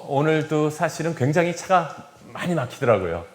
오늘도 사실은 굉장히 차가 많이 막히더라고요.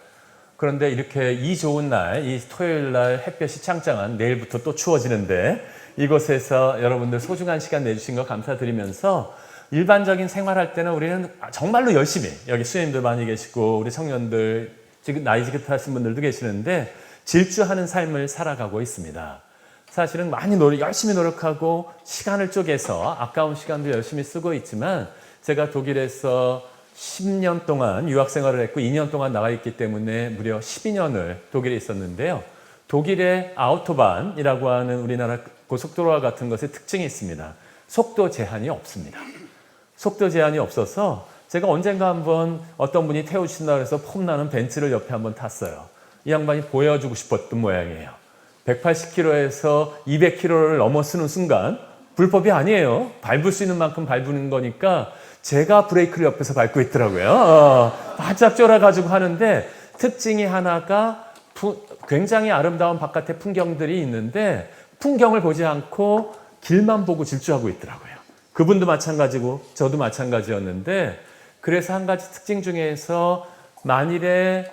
그런데 이렇게 이 좋은 날, 이 토요일 날 햇볕이 짱짱한 내일부터 또 추워지는데 이곳에서 여러분들 소중한 시간 내주신 거 감사드리면서 일반적인 생활할 때는 우리는 정말로 열심히, 여기 수녀님들 많이 계시고 우리 청년들, 지금 나이 지긋하신 분들도 계시는데 질주하는 삶을 살아가고 있습니다. 사실은 많이 열심히 노력하고 시간을 쪼개서 아까운 시간도 열심히 쓰고 있지만 제가 독일에서 10년 동안 유학 생활을 했고 2년 동안 나가 있기 때문에 무려 12년을 독일에 있었는데요. 독일의 아우토반이라고 하는 우리나라 고속도로와 같은 것의 특징이 있습니다. 속도 제한이 없습니다. 속도 제한이 없어서 제가 언젠가 한번 어떤 분이 태우신다고 해서 폼나는 벤츠를 옆에 한번 탔어요. 이 양반이 보여주고 싶었던 모양이에요. 180km에서 200km를 넘어서는 순간 불법이 아니에요. 밟을 수 있는 만큼 밟는 거니까 제가 브레이크를 옆에서 밟고 있더라고요. 바짝 쫄아가지고 하는데 특징이 하나가 굉장히 아름다운 바깥의 풍경들이 있는데 풍경을 보지 않고 길만 보고 질주하고 있더라고요. 그분도 마찬가지고 저도 마찬가지였는데 그래서 한 가지 특징 중에서 만일에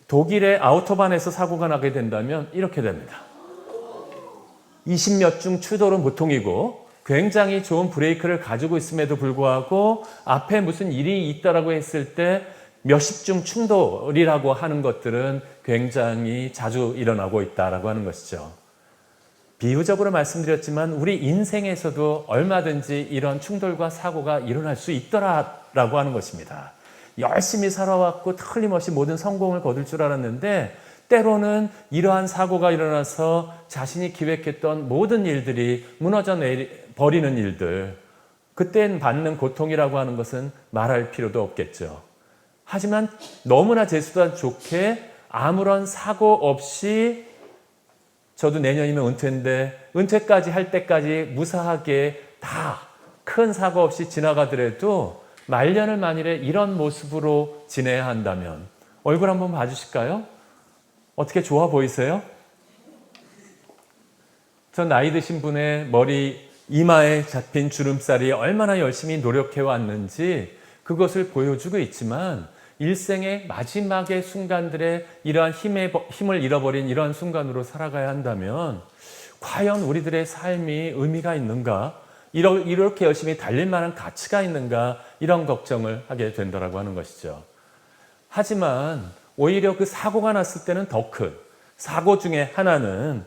독일의 아우토반에서 사고가 나게 된다면 이렇게 됩니다. 20몇 중 추돌은 보통이고 굉장히 좋은 브레이크를 가지고 있음에도 불구하고 앞에 무슨 일이 있다라고 했을 때 몇십 중 충돌이라고 하는 것들은 굉장히 자주 일어나고 있다라고 하는 것이죠. 비유적으로 말씀드렸지만 우리 인생에서도 얼마든지 이런 충돌과 사고가 일어날 수 있더라라고 하는 것입니다. 열심히 살아왔고 틀림없이 모든 성공을 거둘 줄 알았는데 때로는 이러한 사고가 일어나서 자신이 기획했던 모든 일들이 무너져 버리는 일들, 그땐 받는 고통이라고 하는 것은 말할 필요도 없겠죠. 하지만 너무나 재수가 좋게 아무런 사고 없이 저도 내년이면 은퇴인데 은퇴까지 할 때까지 무사하게 다 큰 사고 없이 지나가더라도 말년을 만일에 이런 모습으로 지내야 한다면 얼굴 한번 봐주실까요? 어떻게 좋아 보이세요? 저 나이 드신 분의 머리 이마에 잡힌 주름살이 얼마나 열심히 노력해 왔는지 그것을 보여주고 있지만 일생의 마지막의 순간들에 이러한 힘을 잃어버린 이러한 순간으로 살아가야 한다면 과연 우리들의 삶이 의미가 있는가? 이렇게 열심히 달릴 만한 가치가 있는가? 이런 걱정을 하게 된다고 하는 것이죠. 하지만 오히려 그 사고가 났을 때는 더 큰 사고 중에 하나는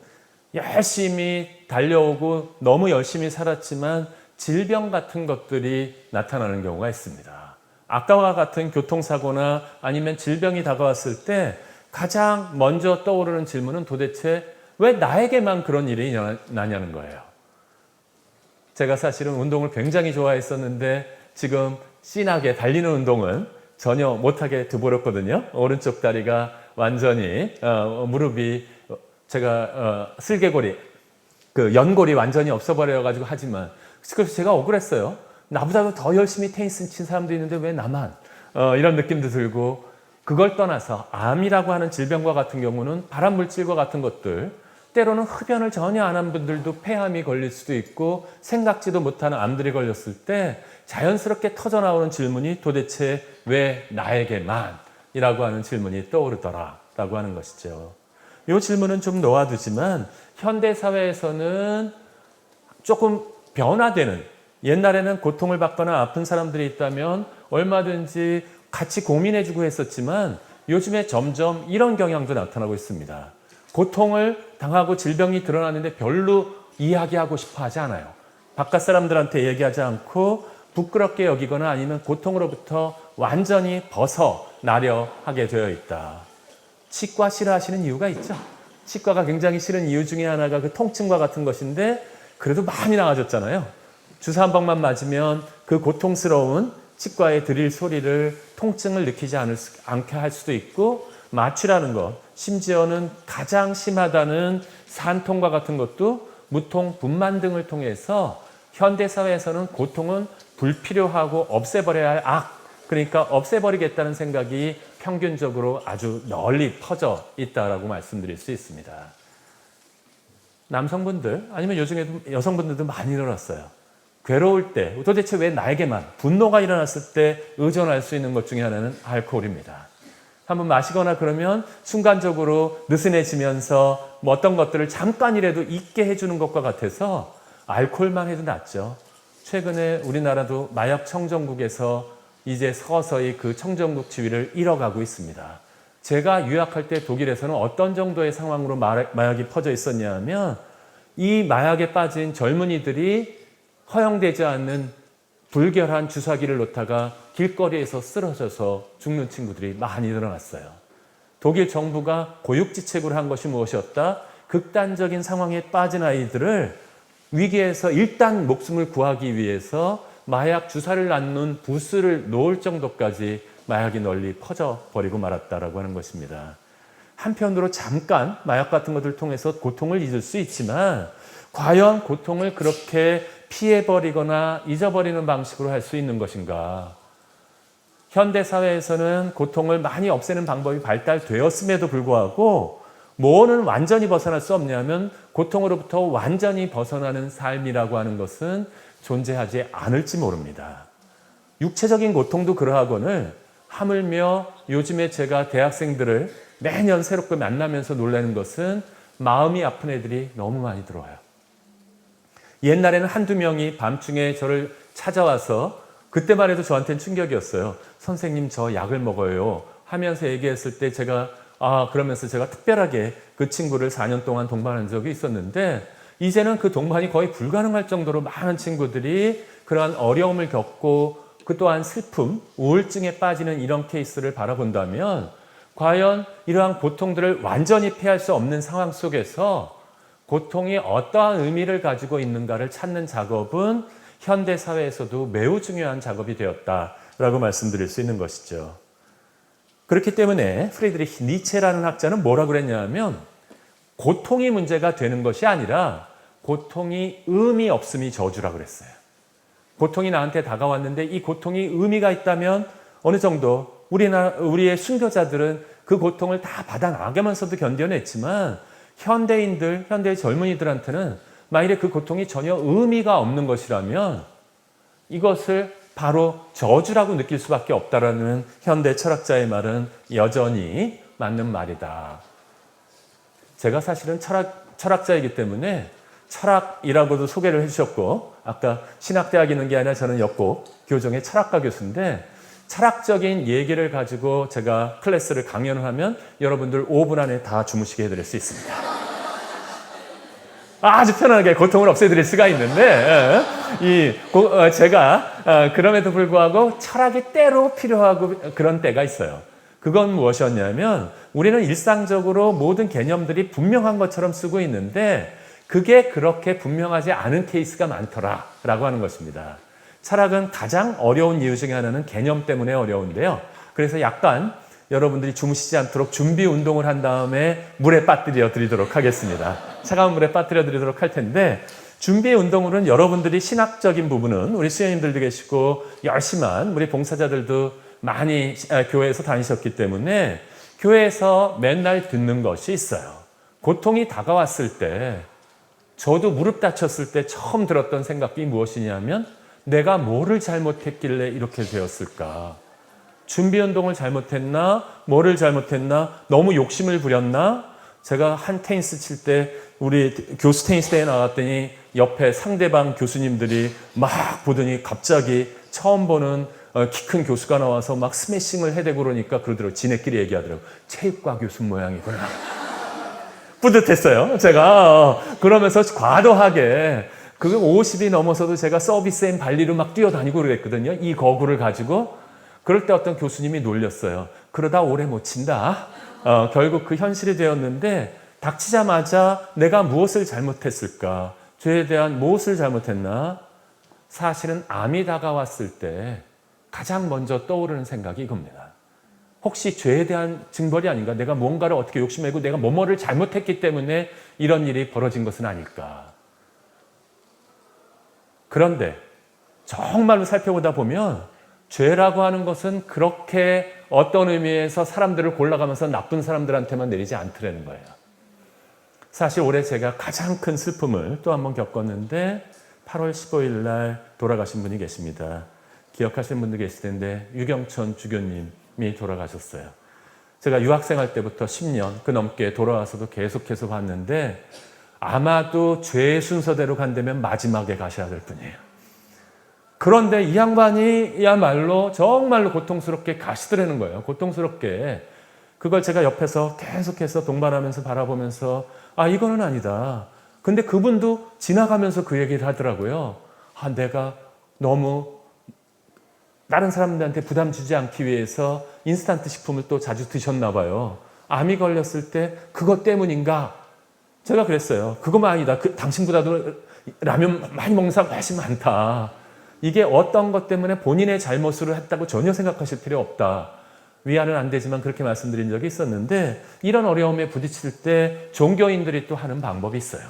열심히 달려오고 너무 열심히 살았지만 질병 같은 것들이 나타나는 경우가 있습니다. 아까와 같은 교통사고나 아니면 질병이 다가왔을 때 가장 먼저 떠오르는 질문은 도대체 왜 나에게만 그런 일이 나냐는 거예요. 제가 사실은 운동을 굉장히 좋아했었는데 지금 진하게 달리는 운동은 전혀 못하게 돼버렸거든요. 오른쪽 다리가 완전히 무릎이 제가 슬개골이 연골이 완전히 없어버려가지고 하지만 그래서 제가 억울했어요. 나보다 더 열심히 테니스 친 사람도 있는데 왜 나만 이런 느낌도 들고 그걸 떠나서 암이라고 하는 질병과 같은 경우는 발암물질과 같은 것들 때로는 흡연을 전혀 안 한 분들도 폐암이 걸릴 수도 있고 생각지도 못하는 암들이 걸렸을 때 자연스럽게 터져나오는 질문이 도대체 왜 나에게만? 이라고 하는 질문이 떠오르더라 라고 하는 것이죠. 이 질문은 좀 놓아두지만 현대사회에서는 조금 변화되는 옛날에는 고통을 받거나 아픈 사람들이 있다면 얼마든지 같이 고민해주고 했었지만 요즘에 점점 이런 경향도 나타나고 있습니다. 고통을 당하고 질병이 드러나는데 별로 이야기하고 싶어 하지 않아요. 바깥 사람들한테 얘기하지 않고 부끄럽게 여기거나 아니면 고통으로부터 완전히 벗어나려 하게 되어 있다. 치과 싫어하시는 이유가 있죠. 치과가 굉장히 싫은 이유 중에 하나가 그 통증과 같은 것인데 그래도 많이 나아졌잖아요. 주사 한 방만 맞으면 그 고통스러운 치과에 드릴 소리를 통증을 느끼지 않게 할 수도 있고 마취라는 것, 심지어는 가장 심하다는 산통과 같은 것도 무통, 분만 등을 통해서 현대사회에서는 고통은 불필요하고 없애버려야 할 악, 그러니까 없애버리겠다는 생각이 평균적으로 아주 널리 퍼져 있다라고 말씀드릴 수 있습니다. 남성분들 아니면 요즘에도 여성분들도 많이 늘었어요. 괴로울 때 도대체 왜 나에게만 분노가 일어났을 때 의존할 수 있는 것 중에 하나는 알코올입니다. 한번 마시거나 그러면 순간적으로 느슨해지면서 뭐 어떤 것들을 잠깐이라도 잊게 해주는 것과 같아서 알코올만 해도 낫죠. 최근에 우리나라도 마약 청정국에서 이제 서서히 그 청정국 지위를 잃어가고 있습니다. 제가 유학할 때 독일에서는 어떤 정도의 상황으로 마약이 퍼져 있었냐 하면 이 마약에 빠진 젊은이들이 허용되지 않는 불결한 주사기를 놓다가 길거리에서 쓰러져서 죽는 친구들이 많이 늘어났어요. 독일 정부가 고육지책으로 한 것이 무엇이었다? 극단적인 상황에 빠진 아이들을 위기에서 일단 목숨을 구하기 위해서 마약 주사를 놨는 부스를 놓을 정도까지 마약이 널리 퍼져버리고 말았다라고 하는 것입니다. 한편으로 잠깐 마약 같은 것들을 통해서 고통을 잊을 수 있지만 과연 고통을 그렇게 피해버리거나 잊어버리는 방식으로 할 수 있는 것인가? 현대사회에서는 고통을 많이 없애는 방법이 발달되었음에도 불구하고 뭐는 완전히 벗어날 수 없냐면 고통으로부터 완전히 벗어나는 삶이라고 하는 것은 존재하지 않을지 모릅니다. 육체적인 고통도 그러하거늘 하물며 요즘에 제가 대학생들을 매년 새롭게 만나면서 놀라는 것은 마음이 아픈 애들이 너무 많이 들어와요. 옛날에는 한두 명이 밤중에 저를 찾아와서 그때만 해도 저한테는 충격이었어요. 선생님 저 약을 먹어요 하면서 얘기했을 때 제가 그러면서 제가 특별하게 그 친구를 4년 동안 동반한 적이 있었는데 이제는 그 동반이 거의 불가능할 정도로 많은 친구들이 그러한 어려움을 겪고 그 또한 슬픔, 우울증에 빠지는 이런 케이스를 바라본다면 과연 이러한 고통들을 완전히 피할 수 없는 상황 속에서 고통이 어떠한 의미를 가지고 있는가를 찾는 작업은 현대사회에서도 매우 중요한 작업이 되었다라고 말씀드릴 수 있는 것이죠. 그렇기 때문에 프리드리히 니체라는 학자는 뭐라고 그랬냐면 고통이 문제가 되는 것이 아니라 고통이 의미 없음이 저주라고 그랬어요. 고통이 나한테 다가왔는데 이 고통이 의미가 있다면 어느 정도 우리의 순교자들은 그 고통을 다 받아나가면서도 견뎌냈지만 현대의 젊은이들한테는 만일에 그 고통이 전혀 의미가 없는 것이라면 이것을 바로 저주라고 느낄 수밖에 없다라는 현대 철학자의 말은 여전히 맞는 말이다. 제가 사실은 철학자이기 때문에 철학이라고도 소개를 해주셨고 아까 신학대학 있는 게 아니라 저는 역곡 교정의 철학과 교수인데 철학적인 얘기를 가지고 제가 클래스를 강연을 하면 여러분들 5분 안에 다 주무시게 해드릴 수 있습니다. 아주 편안하게 고통을 없애드릴 수가 있는데 제가 그럼에도 불구하고 철학이 때로 필요하고 그런 때가 있어요. 그건 무엇이었냐면 우리는 일상적으로 모든 개념들이 분명한 것처럼 쓰고 있는데 그게 그렇게 분명하지 않은 케이스가 많더라라고 하는 것입니다. 철학은 가장 어려운 이유 중에 하나는 개념 때문에 어려운데요. 그래서 약간 여러분들이 주무시지 않도록 준비 운동을 한 다음에 물에 빠뜨려 드리도록 하겠습니다. 차가운 물에 빠뜨려 드리도록 할 텐데 준비 운동으로는 여러분들이 신학적인 부분은 우리 수녀님들도 계시고 열심한 우리 봉사자들도 많이 교회에서 다니셨기 때문에 교회에서 맨날 듣는 것이 있어요. 고통이 다가왔을 때 저도 무릎 다쳤을 때 처음 들었던 생각이 무엇이냐면 내가 뭐를 잘못했길래 이렇게 되었을까? 준비운동을 잘못했나? 뭐를 잘못했나? 너무 욕심을 부렸나? 제가 한 테니스 칠 때 우리 교수 테니스 대회 나갔더니 옆에 상대방 교수님들이 막 보더니 갑자기 처음 보는 키 큰 교수가 나와서 막 스매싱을 해대고 그러니까 그러더라고요. 지네끼리 얘기하더라고요. 체육과 교수 모양이구나. 뿌듯했어요. 제가 그러면서 과도하게 그 50이 넘어서도 제가 서비스 앤 발리로 막 뛰어다니고 그랬거든요. 이 거구를 가지고. 그럴 때 어떤 교수님이 놀렸어요. 그러다 오래 못 친다. 결국 그 현실이 되었는데 닥치자마자 내가 무엇을 잘못했을까? 죄에 대한 무엇을 잘못했나? 사실은 암이 다가왔을 때 가장 먼저 떠오르는 생각이 이겁니다. 혹시 죄에 대한 징벌이 아닌가? 내가 뭔가를 어떻게 욕심내고 내가 뭐뭐를 잘못했기 때문에 이런 일이 벌어진 것은 아닐까? 그런데 정말로 살펴보다 보면 죄라고 하는 것은 그렇게 어떤 의미에서 사람들을 골라가면서 나쁜 사람들한테만 내리지 않더라는 거예요. 사실 올해 제가 가장 큰 슬픔을 또 한 번 겪었는데 8월 15일 날 돌아가신 분이 계십니다. 기억하시는 분들 계실 텐데 유경천 주교님이 돌아가셨어요. 제가 유학생활 때부터 10년 그 넘게 돌아와서도 계속해서 봤는데 아마도 죄의 순서대로 간다면 마지막에 가셔야 될 분이에요. 그런데 이 양반이야말로 정말로 고통스럽게 가시더라는 거예요. 고통스럽게. 그걸 제가 옆에서 계속해서 동반하면서 바라보면서 이거는 아니다. 근데 그분도 지나가면서 그 얘기를 하더라고요. 내가 너무 다른 사람들한테 부담 주지 않기 위해서 인스턴트 식품을 또 자주 드셨나 봐요. 암이 걸렸을 때 그것 때문인가? 제가 그랬어요. 그거만 아니다. 당신보다도 라면 많이 먹는 사람 훨씬 많다. 이게 어떤 것 때문에 본인의 잘못으로 했다고 전혀 생각하실 필요 없다. 위안은 안 되지만 그렇게 말씀드린 적이 있었는데 이런 어려움에 부딪힐 때 종교인들이 또 하는 방법이 있어요.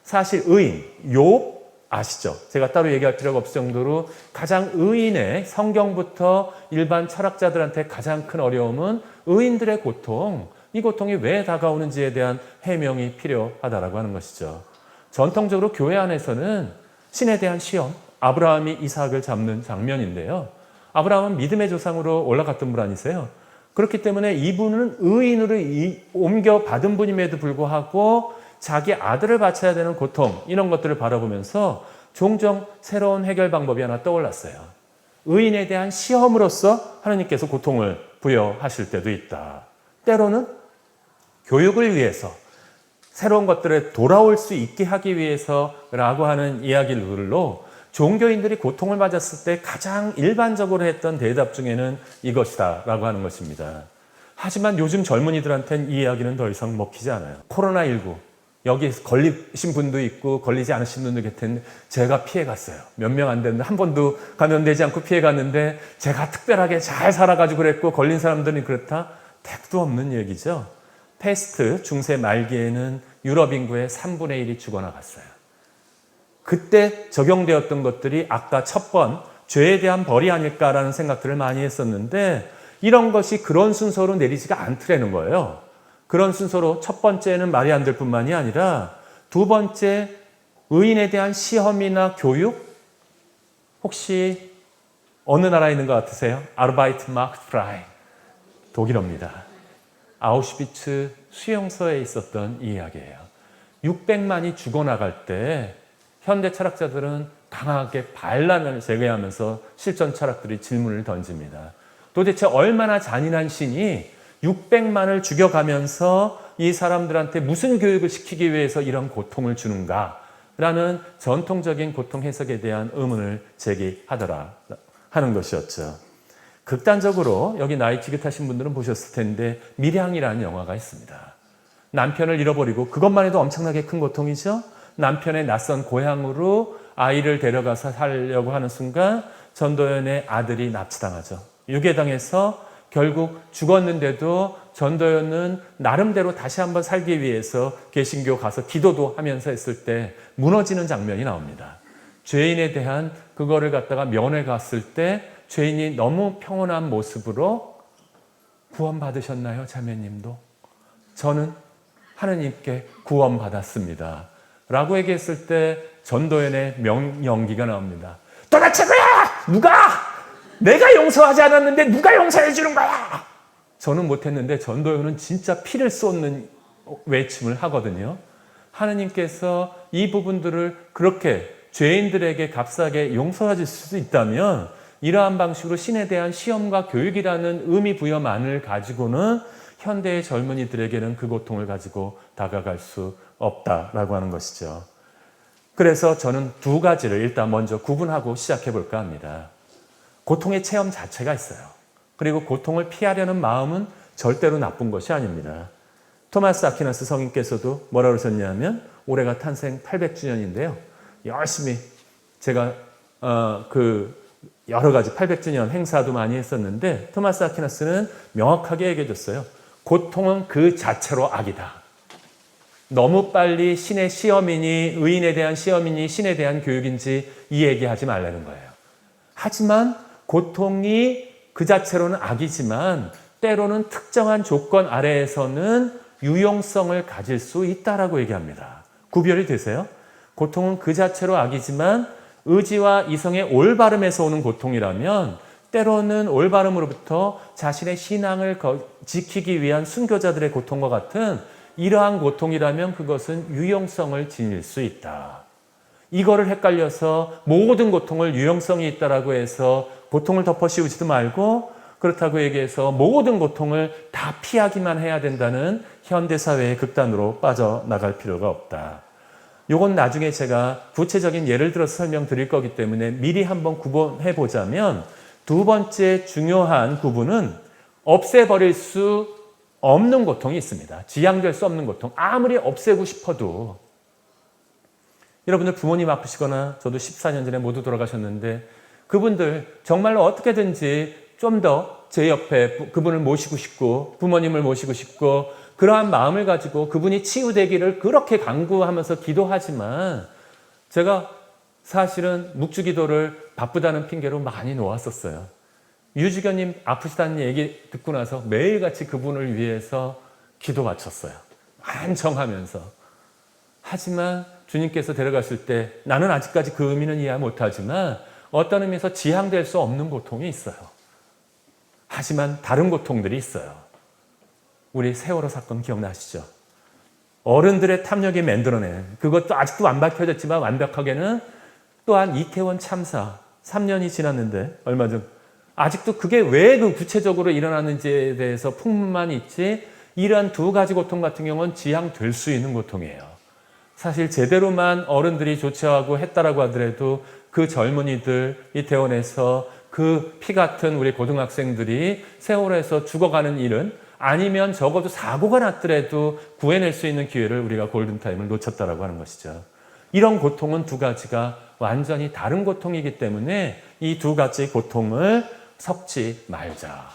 사실 의인, 욥 아시죠? 제가 따로 얘기할 필요가 없을 정도로 가장 의인의 성경부터 일반 철학자들한테 가장 큰 어려움은 의인들의 고통, 이 고통이 왜 다가오는지에 대한 해명이 필요하다라고 하는 것이죠. 전통적으로 교회 안에서는 신에 대한 시험, 아브라함이 이삭을 잡는 장면인데요. 아브라함은 믿음의 조상으로 올라갔던 분 아니세요? 그렇기 때문에 이분은 의인으로 옮겨받은 분임에도 불구하고 자기 아들을 바쳐야 되는 고통, 이런 것들을 바라보면서 종종 새로운 해결 방법이 하나 떠올랐어요. 의인에 대한 시험으로서 하나님께서 고통을 부여하실 때도 있다. 때로는 교육을 위해서 새로운 것들에 돌아올 수 있게 하기 위해서라고 하는 이야기들로 종교인들이 고통을 맞았을 때 가장 일반적으로 했던 대답 중에는 이것이다 라고 하는 것입니다. 하지만 요즘 젊은이들한테는 이 이야기는 더 이상 먹히지 않아요. 코로나19 여기 걸리신 분도 있고 걸리지 않으신 분도 계신데 제가 피해갔어요. 몇 명 안 됐는데 한 번도 감염되지 않고 피해갔는데 제가 특별하게 잘 살아가지고 그랬고 걸린 사람들은 그렇다? 택도 없는 얘기죠. 패스트 중세 말기에는 유럽 인구의 3분의 1이 죽어나갔어요. 그때 적용되었던 것들이 아까 첫 번 죄에 대한 벌이 아닐까라는 생각들을 많이 했었는데 이런 것이 그런 순서로 내리지가 않더라는 거예요. 그런 순서로 첫 번째는 말이 안 될 뿐만이 아니라 두 번째 의인에 대한 시험이나 교육 혹시 어느 나라에 있는 것 같으세요? 아르바이트 마크 프라이 독일어입니다. 아우슈비츠 수용소에 있었던 이 이야기예요. 600만이 죽어나갈 때 현대 철학자들은 강하게 반란을 제기하면서 실전 철학들이 질문을 던집니다. 도대체 얼마나 잔인한 신이 600만을 죽여가면서 이 사람들한테 무슨 교육을 시키기 위해서 이런 고통을 주는가? 라는 전통적인 고통 해석에 대한 의문을 제기하더라 하는 것이었죠. 극단적으로 여기 나이 지긋하신 분들은 보셨을 텐데 밀양이라는 영화가 있습니다. 남편을 잃어버리고 그것만 해도 엄청나게 큰 고통이죠. 남편의 낯선 고향으로 아이를 데려가서 살려고 하는 순간 전도연의 아들이 납치당하죠. 유괴당해서 결국 죽었는데도 전도연은 나름대로 다시 한번 살기 위해서 개신교 가서 기도도 하면서 했을 때 무너지는 장면이 나옵니다. 죄인에 대한 그거를 갖다가 면회 갔을 때 죄인이 너무 평온한 모습으로 구원받으셨나요, 자매님도? 저는 하느님께 구원받았습니다. 라고 얘기했을 때 전도연의 명연기가 나옵니다. 도대체 그야! 누가! 내가 용서하지 않았는데 누가 용서해 주는 거야! 저는 못했는데 전도연은 진짜 피를 쏟는 외침을 하거든요. 하느님께서 이 부분들을 그렇게 죄인들에게 값싸게 용서해 줄 수 있다면 이러한 방식으로 신에 대한 시험과 교육이라는 의미 부여만을 가지고는 현대의 젊은이들에게는 그 고통을 가지고 다가갈 수 없다라고 하는 것이죠. 그래서 저는 두 가지를 일단 먼저 구분하고 시작해 볼까 합니다. 고통의 체험 자체가 있어요. 그리고 고통을 피하려는 마음은 절대로 나쁜 것이 아닙니다. 토마스 아퀴나스 성인께서도 뭐라 그러셨냐면 올해가 탄생 800주년인데요. 열심히 제가 여러 가지 800주년 행사도 많이 했었는데 토마스 아퀴나스는 명확하게 얘기해 줬어요. 고통은 그 자체로 악이다. 너무 빨리 신의 시험이니 의인에 대한 시험이니 신에 대한 교육인지 이 얘기하지 말라는 거예요. 하지만 고통이 그 자체로는 악이지만 때로는 특정한 조건 아래에서는 유용성을 가질 수 있다라고 얘기합니다. 구별이 되세요? 고통은 그 자체로 악이지만 의지와 이성의 올바름에서 오는 고통이라면 때로는 올바름으로부터 자신의 신앙을 지키기 위한 순교자들의 고통과 같은 이러한 고통이라면 그것은 유용성을 지닐 수 있다. 이거를 헷갈려서 모든 고통을 유용성이 있다라고 해서 고통을 덮어씌우지도 말고 그렇다고 얘기해서 모든 고통을 다 피하기만 해야 된다는 현대사회의 극단으로 빠져나갈 필요가 없다. 요건 나중에 제가 구체적인 예를 들어서 설명드릴 거기 때문에 미리 한번 구분해 보자면 두 번째 중요한 구분은 없애버릴 수 없는 고통이 있습니다. 지양될 수 없는 고통. 아무리 없애고 싶어도 여러분들 부모님 아프시거나 저도 14년 전에 모두 돌아가셨는데 그분들 정말로 어떻게든지 좀 더 제 옆에 그분을 모시고 싶고 부모님을 모시고 싶고 그러한 마음을 가지고 그분이 치유되기를 그렇게 간구하면서 기도하지만 제가 사실은 묵주기도를 바쁘다는 핑계로 많이 놓았었어요. 유주교님 아프시다는 얘기 듣고 나서 매일같이 그분을 위해서 기도 바쳤어요. 완청하면서. 하지만 주님께서 데려갔을 때 나는 아직까지 그 의미는 이해 못하지만 어떤 의미에서 지향될 수 없는 고통이 있어요. 하지만 다른 고통들이 있어요. 우리 세월호 사건 기억나시죠? 어른들의 탐욕이 만들어낸 그것도 아직도 안 밝혀졌지만 완벽하게는 또한 이태원 참사 3년이 지났는데 얼마 전 아직도 그게 왜 그 구체적으로 일어나는지에 대해서 풍문만 있지 이러한 두 가지 고통 같은 경우는 지향될 수 있는 고통이에요. 사실 제대로만 어른들이 조치하고 했다라고 하더라도 그 젊은이들 이태원에서 그 피 같은 우리 고등학생들이 세월호에서 죽어가는 일은 아니면 적어도 사고가 났더라도 구해낼 수 있는 기회를 우리가 골든타임을 놓쳤다라고 하는 것이죠. 이런 고통은 두 가지가 완전히 다른 고통이기 때문에 이 두 가지 고통을 섞지 말자.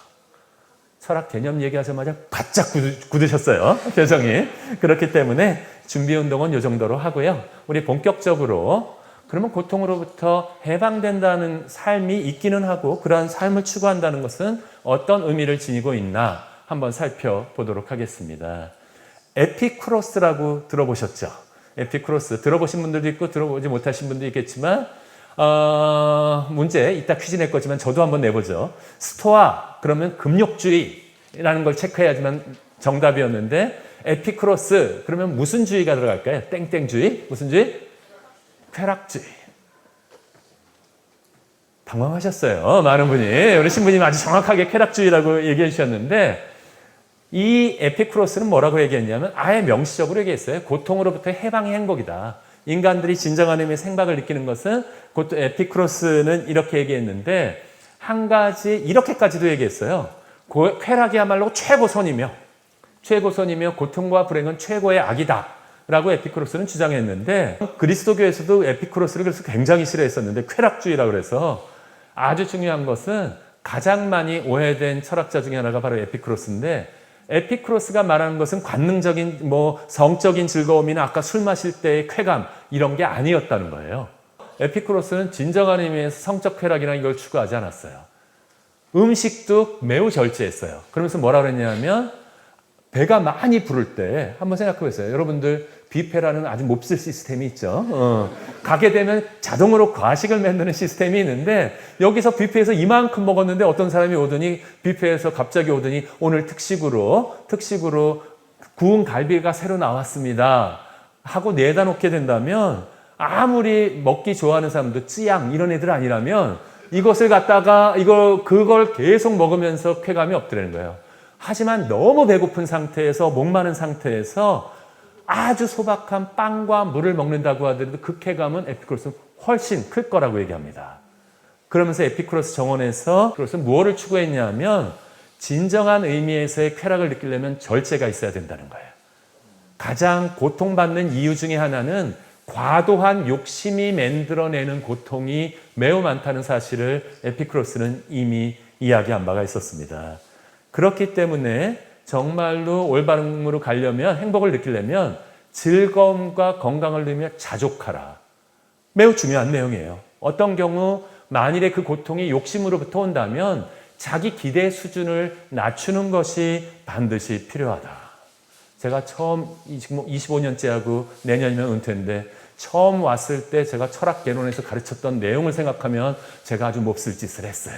철학 개념 얘기하자마자 바짝 굳으셨어요. 표정이. 그렇기 때문에 준비운동은 이 정도로 하고요. 우리 본격적으로 그러면 고통으로부터 해방된다는 삶이 있기는 하고 그러한 삶을 추구한다는 것은 어떤 의미를 지니고 있나 한번 살펴보도록 하겠습니다. 에피쿠로스라고 들어보셨죠? 에피쿠로스 들어보신 분들도 있고 들어보지 못하신 분도 있겠지만 문제 이따 퀴즈 낼 거지만 저도 한번 내보죠. 스토아 그러면 금욕주의라는 걸 체크해야지만 정답이었는데 에피쿠로스 그러면 무슨 주의가 들어갈까요? 땡땡주의? 무슨 주의? 쾌락주의. 당황하셨어요. 많은 분이. 우리 신부님 아주 정확하게 쾌락주의라고 얘기해 주셨는데 이 에피쿠로스는 뭐라고 얘기했냐면 아예 명시적으로 얘기했어요. 고통으로부터 해방이 행복이다. 인간들이 진정한 의미의 행복을 느끼는 것은 에피쿠로스는 이렇게 얘기했는데 한 가지 이렇게까지도 얘기했어요. 쾌락이야말로 최고선이며 고통과 불행은 최고의 악이다. 라고 에피쿠로스는 주장했는데 그리스도교에서도 에피쿠로스를 그래서 굉장히 싫어했었는데 쾌락주의라고 그래서 아주 중요한 것은 가장 많이 오해된 철학자 중에 하나가 바로 에피쿠로스인데 에피쿠로스가 말하는 것은 관능적인 성적인 즐거움이나 아까 술 마실 때의 쾌감 이런 게 아니었다는 거예요. 에피쿠로스는 진정한 의미에서 성적 쾌락이나 이걸 추구하지 않았어요. 음식도 매우 절제했어요. 그러면서 뭐라 그랬냐면 배가 많이 부를 때 한번 생각해 보세요. 여러분들 뷔페라는 아주 몹쓸 시스템이 있죠. 가게 되면 자동으로 과식을 만드는 시스템이 있는데 여기서 뷔페에서 이만큼 먹었는데 어떤 사람이 오더니 뷔페에서 갑자기 오더니 오늘 특식으로 구운 갈비가 새로 나왔습니다 하고 내다 놓게 된다면 아무리 먹기 좋아하는 사람도 찌양 이런 애들 아니라면 이것을 갖다가 그걸 계속 먹으면서 쾌감이 없더라는 거예요. 하지만 너무 배고픈 상태에서 목마른 상태에서 아주 소박한 빵과 물을 먹는다고 하더라도 그 쾌감은 에피쿠로스는 훨씬 클 거라고 얘기합니다. 그러면서 에피쿠로스 정원에서 그것은 무엇을 추구했냐면 진정한 의미에서의 쾌락을 느끼려면 절제가 있어야 된다는 거예요. 가장 고통받는 이유 중에 하나는 과도한 욕심이 만들어내는 고통이 매우 많다는 사실을 에피쿠로스는 이미 이야기한 바가 있었습니다. 그렇기 때문에 정말로 올바름으로 가려면 행복을 느끼려면 즐거움과 건강을 누리며 자족하라. 매우 중요한 내용이에요. 어떤 경우 만일에 그 고통이 욕심으로부터 온다면 자기 기대 수준을 낮추는 것이 반드시 필요하다. 제가 처음 25년째 하고 내년이면 은퇴인데 처음 왔을 때 제가 철학 개론에서 가르쳤던 내용을 생각하면 제가 아주 몹쓸 짓을 했어요.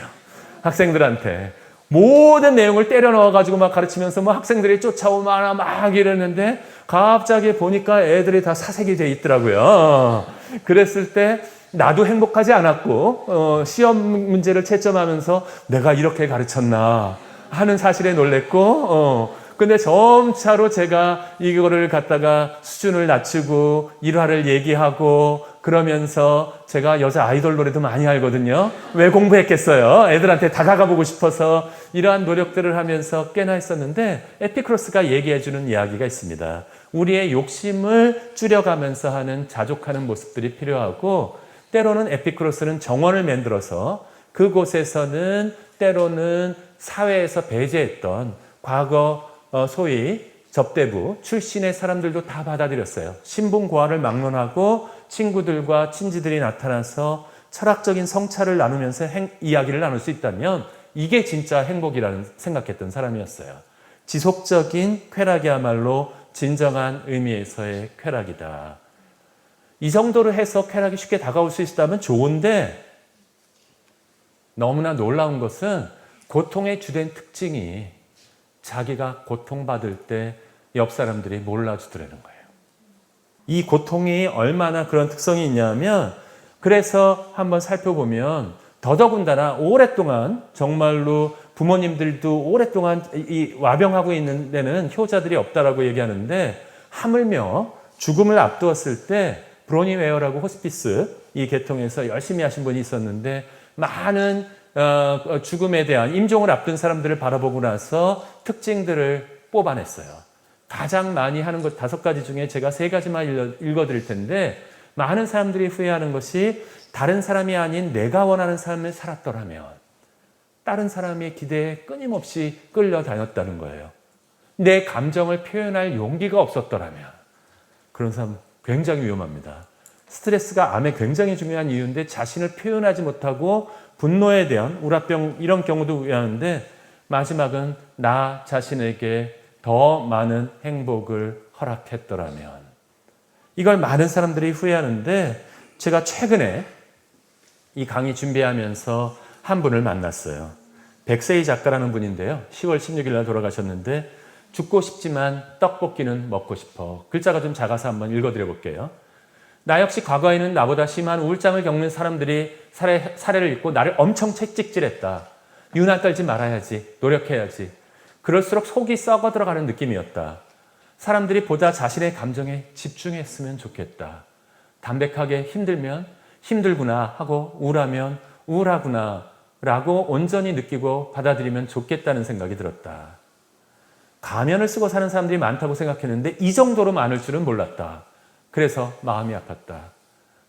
학생들한테 모든 내용을 때려 넣어가지고 막 가르치면서 뭐 학생들이 쫓아오면 막 이러는데 갑자기 보니까 애들이 다 사색이 돼 있더라고요. 그랬을 때 나도 행복하지 않았고 시험 문제를 채점하면서 내가 이렇게 가르쳤나 하는 사실에 놀랬고 근데 점차로 제가 이거를 갖다가 수준을 낮추고 일화를 얘기하고 그러면서 제가 여자 아이돌 노래도 많이 알거든요. 왜 공부했겠어요? 애들한테 다가가 보고 싶어서 이러한 노력들을 하면서 꽤나 했었는데 에피크로스가 얘기해주는 이야기가 있습니다. 우리의 욕심을 줄여가면서 하는 자족하는 모습들이 필요하고 때로는 에피크로스는 정원을 만들어서 그곳에서는 때로는 사회에서 배제했던 과거 소위 접대부 출신의 사람들도 다 받아들였어요. 신분고하를 막론하고 친구들과 친지들이 나타나서 철학적인 성찰을 나누면서 이야기를 나눌 수 있다면 이게 진짜 행복이라는 생각했던 사람이었어요. 지속적인 쾌락이야말로 진정한 의미에서의 쾌락이다. 이 정도로 해서 쾌락이 쉽게 다가올 수 있다면 좋은데 너무나 놀라운 것은 고통의 주된 특징이 자기가 고통받을 때 옆 사람들이 몰라주더라는 거예요. 이 고통이 얼마나 그런 특성이 있냐면 그래서 한번 살펴보면 더더군다나 오랫동안 정말로 부모님들도 오랫동안 이 와병하고 있는 데는 효자들이 없다라고 얘기하는데 하물며 죽음을 앞두었을 때 브로니 웨어라고 호스피스 이 계통에서 열심히 하신 분이 있었는데 많은 죽음에 대한 임종을 앞둔 사람들을 바라보고 나서 특징들을 뽑아냈어요. 가장 많이 하는 것 5가지 중에 제가 3가지만 읽어드릴 텐데 많은 사람들이 후회하는 것이 다른 사람이 아닌 내가 원하는 삶을 살았더라면 다른 사람의 기대에 끊임없이 끌려다녔다는 거예요. 내 감정을 표현할 용기가 없었더라면 그런 사람 굉장히 위험합니다. 스트레스가 암에 굉장히 중요한 이유인데 자신을 표현하지 못하고 분노에 대한 우라병 이런 경우도 위하는데 마지막은 나 자신에게 더 많은 행복을 허락했더라면 이걸 많은 사람들이 후회하는데 제가 최근에 이 강의 준비하면서 한 분을 만났어요. 백세희 작가라는 분인데요. 10월 16일 날 돌아가셨는데 죽고 싶지만 떡볶이는 먹고 싶어. 글자가 좀 작아서 한번 읽어드려 볼게요. 나 역시 과거에는 나보다 심한 우울증을 겪는 사람들이 사례를 읽고 나를 엄청 채찍질했다. 유난 떨지 말아야지. 노력해야지. 그럴수록 속이 썩어 들어가는 느낌이었다. 사람들이 보다 자신의 감정에 집중했으면 좋겠다. 담백하게 힘들면 힘들구나 하고 우울하면 우울하구나 라고 온전히 느끼고 받아들이면 좋겠다는 생각이 들었다. 가면을 쓰고 사는 사람들이 많다고 생각했는데 이 정도로 많을 줄은 몰랐다. 그래서 마음이 아팠다.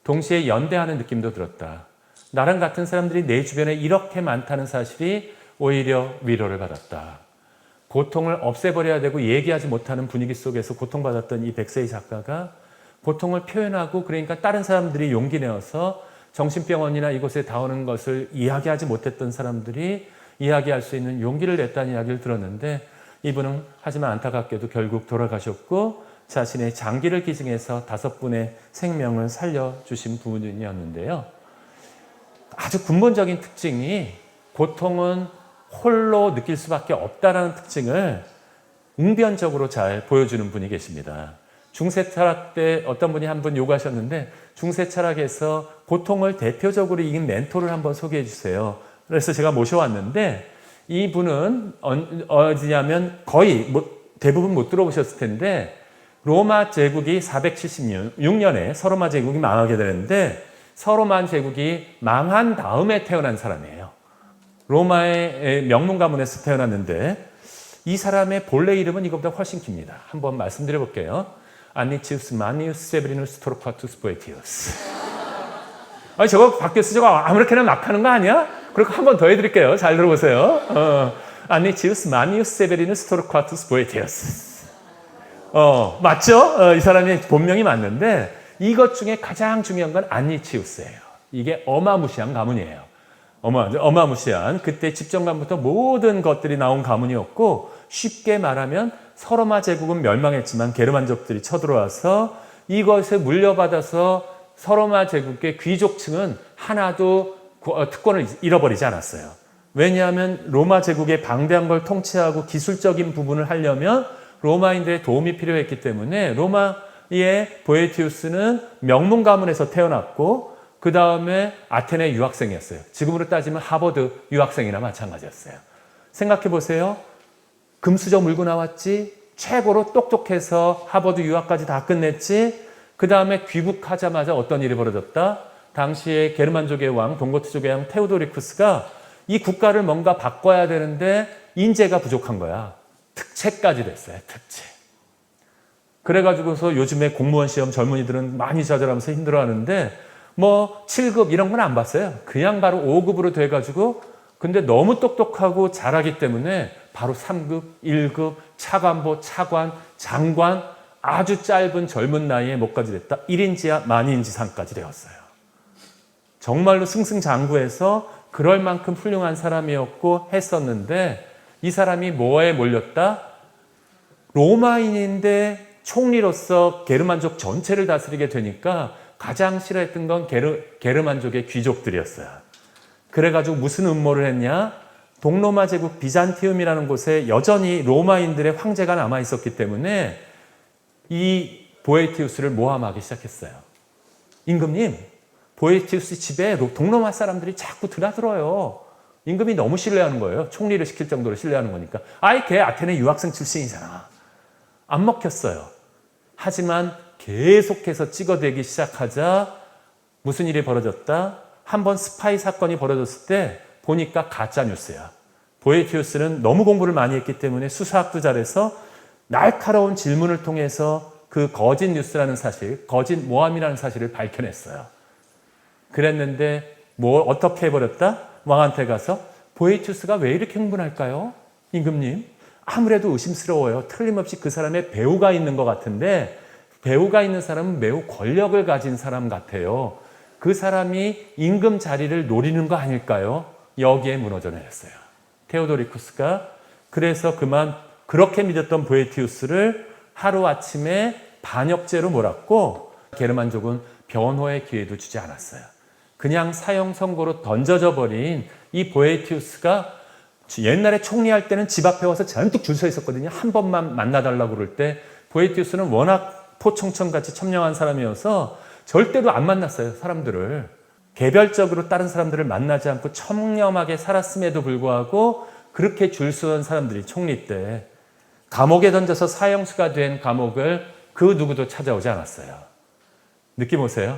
동시에 연대하는 느낌도 들었다. 나랑 같은 사람들이 내 주변에 이렇게 많다는 사실이 오히려 위로를 받았다. 고통을 없애버려야 되고 얘기하지 못하는 분위기 속에서 고통받았던 이 백세희 작가가 고통을 표현하고 그러니까 다른 사람들이 용기 내어서 정신병원이나 이곳에 다 오는 것을 이야기하지 못했던 사람들이 이야기할 수 있는 용기를 냈다는 이야기를 들었는데 이분은 하지만 안타깝게도 결국 돌아가셨고 자신의 장기를 기증해서 5분의 생명을 살려주신 분이었는데요. 아주 근본적인 특징이 고통은 홀로 느낄 수밖에 없다라는 특징을 웅변적으로 잘 보여주는 분이 계십니다. 중세 철학 때 어떤 분이 한 분 요구하셨는데 중세 철학에서 고통을 대표적으로 이긴 멘토를 한번 소개해 주세요. 그래서 제가 모셔왔는데 이분은 어디냐면 거의 대부분 못 들어보셨을 텐데 로마 제국이 476년에 서로마 제국이 망하게 되는데 서로마 제국이 망한 다음에 태어난 사람이에요. 로마의 명문 가문에서 태어났는데 이 사람의 본래 이름은 이것보다 훨씬 깁니다. 한번 말씀드려 볼게요. 아니치우스 마니우스 세브리누스 토르콰투스 보에티우스. 아니 저거 바뀌었어. 저거 아무렇게나 막 하는 거 아니야? 그리고 한 번 더 해드릴게요. 잘 들어보세요. 아니치우스 마니우스 세브리누스 토르콰투스 보에티우스. 맞죠? 이 사람의 본명이 맞는데 이것 중에 가장 중요한 건 아니치우스예요. 이게 어마무시한 가문이에요. 어마무시한 그때 집정관부터 모든 것들이 나온 가문이었고 쉽게 말하면 서로마 제국은 멸망했지만 게르만족들이 쳐들어와서 이것에 물려받아서 서로마 제국의 귀족층은 하나도 특권을 잃어버리지 않았어요. 왜냐하면 로마 제국의 방대한 걸 통치하고 기술적인 부분을 하려면 로마인들의 도움이 필요했기 때문에 로마의 보에티우스는 명문 가문에서 태어났고 그 다음에 아테네 유학생이었어요. 지금으로 따지면 하버드 유학생이나 마찬가지였어요. 생각해 보세요. 금수저 물고 나왔지, 최고로 똑똑해서 하버드 유학까지 다 끝냈지, 그 다음에 귀국하자마자 어떤 일이 벌어졌다? 당시에 게르만족의 왕, 동고트족의 왕 테오도리쿠스가 이 국가를 뭔가 바꿔야 되는데 인재가 부족한 거야. 특채까지 됐어요. 특채. 그래가지고서 요즘에 공무원 시험 젊은이들은 많이 좌절하면서 힘들어하는데 뭐 7급 이런 건 안 봤어요. 그냥 바로 5급으로 돼가지고 근데 너무 똑똑하고 잘하기 때문에 바로 3급, 1급, 차관보, 차관, 장관 아주 짧은 젊은 나이에 뭐까지 됐다? 1인지하 만인지상까지 되었어요. 정말로 승승장구해서 그럴 만큼 훌륭한 사람이었고 했었는데 이 사람이 뭐에 몰렸다? 로마인인데 총리로서 게르만족 전체를 다스리게 되니까 가장 싫어했던 건 게르만족의 귀족들이었어요. 그래가지고 무슨 음모를 했냐? 동로마 제국 비잔티움이라는 곳에 여전히 로마인들의 황제가 남아 있었기 때문에 이 보에티우스를 모함하기 시작했어요. 임금님, 보에티우스 집에 동로마 사람들이 자꾸 드나들어요. 임금이 너무 신뢰하는 거예요. 총리를 시킬 정도로 신뢰하는 거니까. 아이, 걔 아테네 유학생 출신이잖아. 안 먹혔어요. 하지만 계속해서 찍어대기 시작하자 무슨 일이 벌어졌다? 한번 스파이 사건이 벌어졌을 때 보니까 가짜 뉴스야. 보에티우스는 너무 공부를 많이 했기 때문에 수사학도 잘해서 날카로운 질문을 통해서 그 거짓 뉴스라는 사실, 거짓 모함이라는 사실을 밝혀냈어요. 그랬는데 어떻게 해버렸다? 왕한테 가서 보에티우스가 왜 이렇게 흥분할까요? 임금님, 아무래도 의심스러워요. 틀림없이 그 사람의 배우가 있는 것 같은데 배우가 있는 사람은 매우 권력을 가진 사람 같아요. 그 사람이 임금 자리를 노리는 거 아닐까요? 여기에 무너져 내렸어요. 테오도리쿠스가. 그래서 그만 그렇게 믿었던 보에티우스를 하루아침에 반역죄로 몰았고 게르만족은 변호의 기회도 주지 않았어요. 그냥 사형 선고로 던져져 버린 이 보에티우스가 옛날에 총리할 때는 집 앞에 와서 잔뜩 줄 서 있었거든요. 한 번만 만나달라고 그럴 때 보에티우스는 워낙 포청천같이 첨령한 사람이어서 절대로 안 만났어요. 사람들을. 개별적으로 다른 사람들을 만나지 않고 청렴하게 살았음에도 불구하고 그렇게 줄 서던 사람들이 총리 때 감옥에 던져서 사형수가 된 감옥을 그 누구도 찾아오지 않았어요. 느낌 오세요?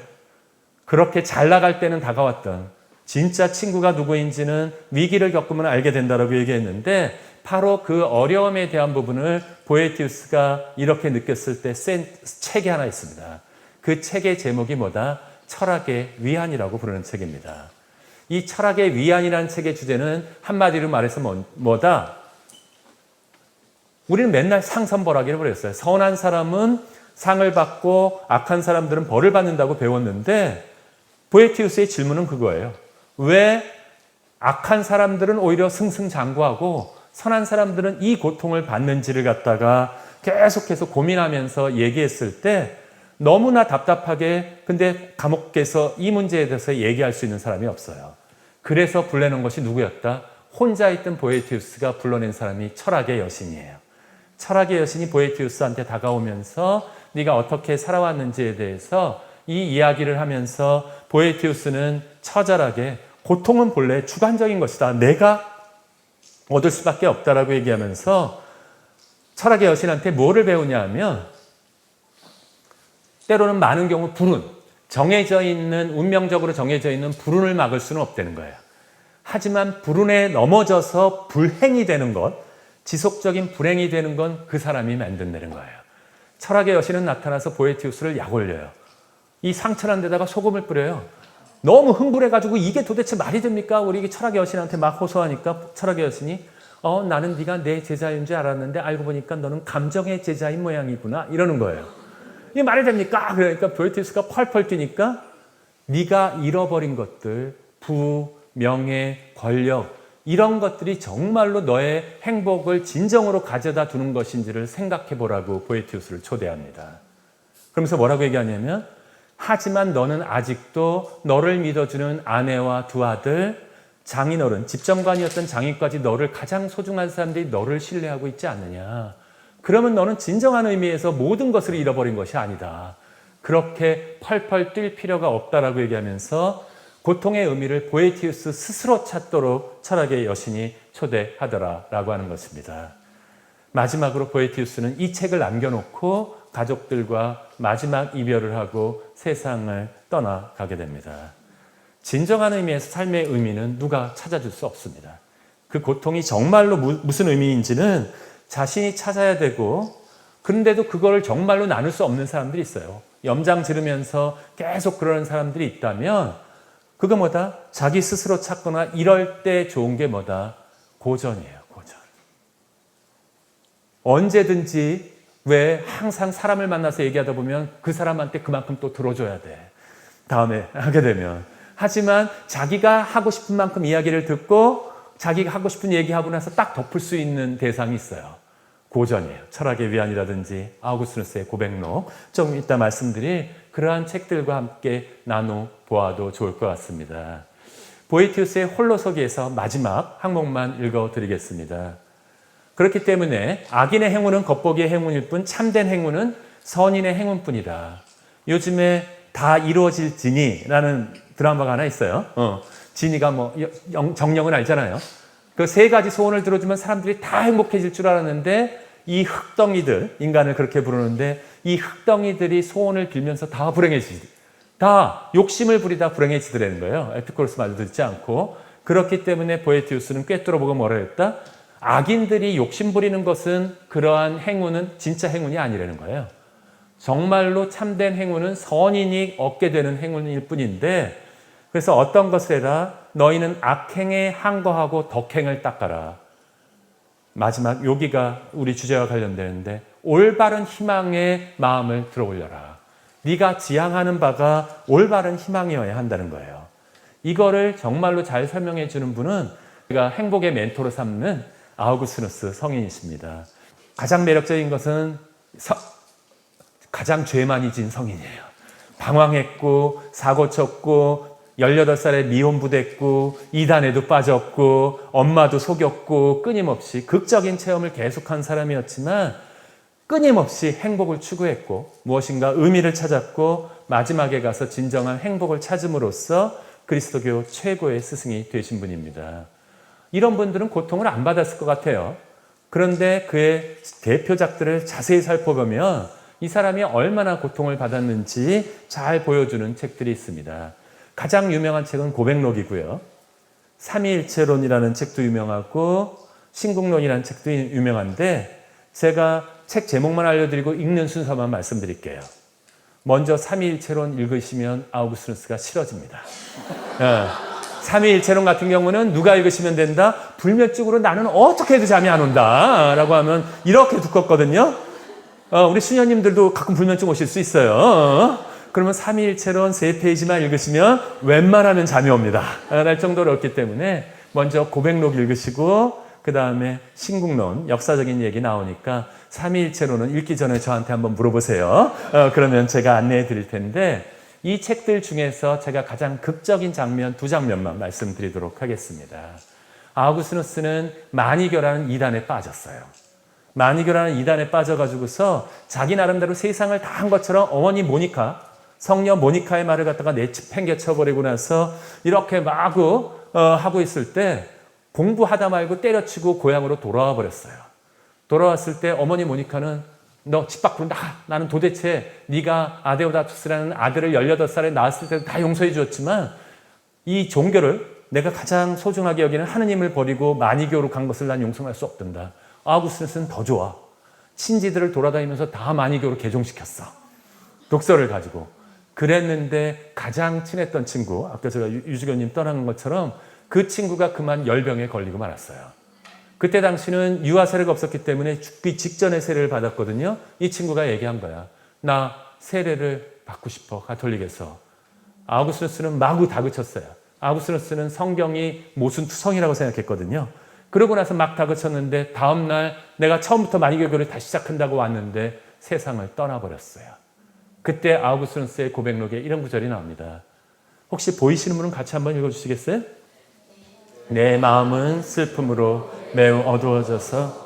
그렇게 잘 나갈 때는 다가왔던 진짜 친구가 누구인지는 위기를 겪으면 알게 된다고 얘기했는데 바로 그 어려움에 대한 부분을 보에티우스가 이렇게 느꼈을 때 쓴 책이 하나 있습니다. 그 책의 제목이 뭐다? 철학의 위안이라고 부르는 책입니다. 이 철학의 위안이라는 책의 주제는 한마디로 말해서 뭐다? 우리는 맨날 상선벌하기를 버렸어요. 선한 사람은 상을 받고 악한 사람들은 벌을 받는다고 배웠는데 보에티우스의 질문은 그거예요. 왜 악한 사람들은 오히려 승승장구하고 선한 사람들은 이 고통을 받는지를 갖다가 계속해서 고민하면서 얘기했을 때 너무나 답답하게 근데 감옥에서 이 문제에 대해서 얘기할 수 있는 사람이 없어요. 그래서 불러낸 것이 누구였다? 혼자 있던 보에티우스가 불러낸 사람이 철학의 여신이에요. 철학의 여신이 보에티우스한테 다가오면서 네가 어떻게 살아왔는지에 대해서 이 이야기를 하면서 보에티우스는 처절하게 고통은 본래 주관적인 것이다. 내가 얻을 수밖에 없다라고 얘기하면서 철학의 여신한테 뭐를 배우냐 하면 때로는 많은 경우 불운, 정해져 있는 운명적으로 정해져 있는 불운을 막을 수는 없다는 거예요. 하지만 불운에 넘어져서 불행이 되는 것, 지속적인 불행이 되는 건 그 사람이 만든다는 거예요. 철학의 여신은 나타나서 보에티우스를 약 올려요. 이 상처난 데다가 소금을 뿌려요. 너무 흥분해가지고 이게 도대체 말이 됩니까? 우리 철학의 여신한테 막 호소하니까 철학의 여신이 나는 네가 내 제자인 줄 알았는데 알고 보니까 너는 감정의 제자인 모양이구나 이러는 거예요. 이게 말이 됩니까? 그러니까 보에티우스가 펄펄 뛰니까 네가 잃어버린 것들, 부, 명예, 권력 이런 것들이 정말로 너의 행복을 진정으로 가져다 두는 것인지를 생각해 보라고 보에티우스를 초대합니다. 그러면서 뭐라고 얘기하냐면 하지만 너는 아직도 너를 믿어주는 아내와 두 아들, 장인어른, 집정관이었던 장인까지 너를 가장 소중한 사람들이 너를 신뢰하고 있지 않느냐. 그러면 너는 진정한 의미에서 모든 것을 잃어버린 것이 아니다. 그렇게 펄펄 뛸 필요가 없다라고 얘기하면서 고통의 의미를 보에티우스 스스로 찾도록 철학의 여신이 초대하더라라고 하는 것입니다. 마지막으로 보에티우스는 이 책을 남겨놓고 가족들과 마지막 이별을 하고 세상을 떠나가게 됩니다. 진정한 의미에서 삶의 의미는 누가 찾아줄 수 없습니다. 그 고통이 정말로 무슨 의미인지는 자신이 찾아야 되고, 그런데도 그거를 정말로 나눌 수 없는 사람들이 있어요. 염장 지르면서 계속 그러는 사람들이 있다면 그거 뭐다? 자기 스스로 찾거나 이럴 때 좋은 게 뭐다? 고전이에요. 고전. 언제든지 왜 항상 사람을 만나서 얘기하다 보면 그 사람한테 그만큼 또 들어줘야 돼. 다음에 하게 되면. 하지만 자기가 하고 싶은 만큼 이야기를 듣고 자기가 하고 싶은 얘기하고 나서 딱 덮을 수 있는 대상이 있어요. 고전이에요. 철학의 위안이라든지 아우구스누스의 고백록, 좀 이따 말씀드릴 그러한 책들과 함께 나눠보아도 좋을 것 같습니다. 보에티우스의 홀로서기에서 마지막 항목만 읽어드리겠습니다. 그렇기 때문에 악인의 행운은 겉보기의 행운일 뿐 참된 행운은 선인의 행운뿐이다. 요즘에 다 이루어질지니라는 드라마가 하나 있어요. 지니가 정령은 알잖아요. 그 세 가지 소원을 들어주면 사람들이 다 행복해질 줄 알았는데 이 흙덩이들, 인간을 그렇게 부르는데 이 흙덩이들이 소원을 빌면서 다 다 욕심을 부리다 불행해지더라는 거예요. 에피쿠로스 말도 듣지 않고. 그렇기 때문에 보에티우스는 꿰뚫어보고 뭐라 했다? 악인들이 욕심 부리는 것은 그러한 행운은 진짜 행운이 아니라는 거예요. 정말로 참된 행운은 선인이 얻게 되는 행운일 뿐인데, 그래서 어떤 것을 해라? 너희는 악행에 항거하고 덕행을 닦아라. 마지막 여기가 우리 주제와 관련되는데 올바른 희망의 마음을 들어올려라. 네가 지향하는 바가 올바른 희망이어야 한다는 거예요. 이거를 정말로 잘 설명해 주는 분은 우리가 행복의 멘토로 삼는 아우구스누스 성인이십니다. 가장 매력적인 것은 가장 죄 많이 진 성인이에요. 방황했고 사고 쳤고 18살에 미혼부됐고 이단에도 빠졌고 엄마도 속였고 끊임없이 극적인 체험을 계속한 사람이었지만 끊임없이 행복을 추구했고 무엇인가 의미를 찾았고 마지막에 가서 진정한 행복을 찾음으로써 그리스도교 최고의 스승이 되신 분입니다. 이런 분들은 고통을 안 받았을 것 같아요. 그런데 그의 대표작들을 자세히 살펴보면 이 사람이 얼마나 고통을 받았는지 잘 보여주는 책들이 있습니다. 가장 유명한 책은 고백록이고요. 삼위일체론이라는 책도 유명하고 신국론이라는 책도 유명한데 제가 책 제목만 알려드리고 읽는 순서만 말씀드릴게요. 먼저 삼위일체론 읽으시면 아우구스누스가 싫어집니다. 삼위일체론 같은 경우는 누가 읽으시면 된다? 불면증으로 나는 어떻게 해도 잠이 안 온다 라고 하면 이렇게 두껍거든요. 우리 수녀님들도 가끔 불면증 오실 수 있어요. 그러면 삼위일체론 3페이지만 읽으시면 웬만하면 잠이 옵니다. 날 정도로 어렵기 때문에 먼저 고백록 읽으시고 그 다음에 신국론, 역사적인 얘기 나오니까 삼위일체론은 읽기 전에 저한테 한번 물어보세요. 그러면 제가 안내해 드릴 텐데 이 책들 중에서 제가 가장 극적인 장면 2장면만 말씀드리도록 하겠습니다. 아우구스누스는 마니교라는 이단에 빠졌어요. 마니교라는 이단에 빠져가지고서 자기 나름대로 세상을 다 한 것처럼 어머니 모니카, 성녀 모니카의 말을 갖다가 내팽개쳐버리고 나서 이렇게 마구 하고 있을 때 공부하다 말고 때려치고 고향으로 돌아와 버렸어요. 돌아왔을 때 어머니 모니카는 너 집 밖으로 나가. 나는 도대체 네가 아데오다투스라는 아들을 18살에 낳았을 때도 다 용서해 주었지만 이 종교를 내가 가장 소중하게 여기는 하느님을 버리고 마니교로 간 것을 난 용서할 수 없단다. 아우구스누스는 더 좋아. 친지들을 돌아다니면서 다 마니교로 개종시켰어. 독서를 가지고. 그랬는데 가장 친했던 친구, 아까 제가 유주교님 떠난 것처럼 그 친구가 그만 열병에 걸리고 말았어요. 그때 당시는 유아 세례가 없었기 때문에 죽기 직전에 세례를 받았거든요. 이 친구가 얘기한 거야. 나 세례를 받고 싶어, 가톨릭에서. 아우구스누스는 마구 다그쳤어요. 아우구스누스는 성경이 모순투성이라고 생각했거든요. 그러고 나서 막 다그쳤는데 다음날 내가 처음부터 마니교교를 다시 시작한다고 왔는데 세상을 떠나버렸어요. 그때 아우구스누스의 고백록에 이런 구절이 나옵니다. 혹시 보이시는 분은 같이 한번 읽어주시겠어요? 내 마음은 슬픔으로 매우 어두워져서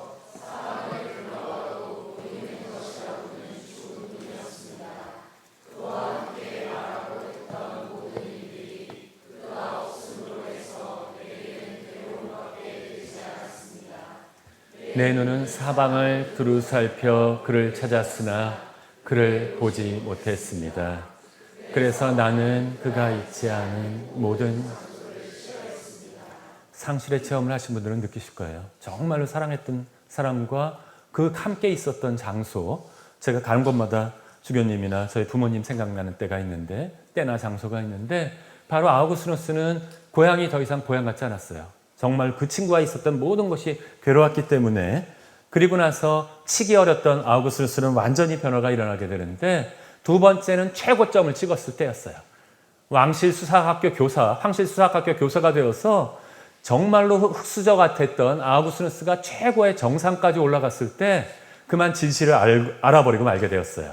내 눈은 사방을 두루 살펴 그를 찾았으나 그를 보지 못했습니다. 그래서 나는 그가 있지 않은 모든 상실의 체험을 하신 분들은 느끼실 거예요. 정말로 사랑했던 사람과 그 함께 있었던 장소, 제가 가는 곳마다 주교님이나 저희 부모님 생각나는 때가 있는데, 때나 장소가 있는데, 바로 아우구스누스는 고향이 더 이상 고향 같지 않았어요. 정말 그 친구와 있었던 모든 것이 괴로웠기 때문에. 그리고 나서 치기 어렸던 아우구스누스는 완전히 변화가 일어나게 되는데, 두 번째는 최고점을 찍었을 때였어요. 황실수사학교 교사가 되어서 정말로 흑수저 같았던 아우구스누스가 최고의 정상까지 올라갔을 때 그만 진실을 알아버리고 말게 되었어요.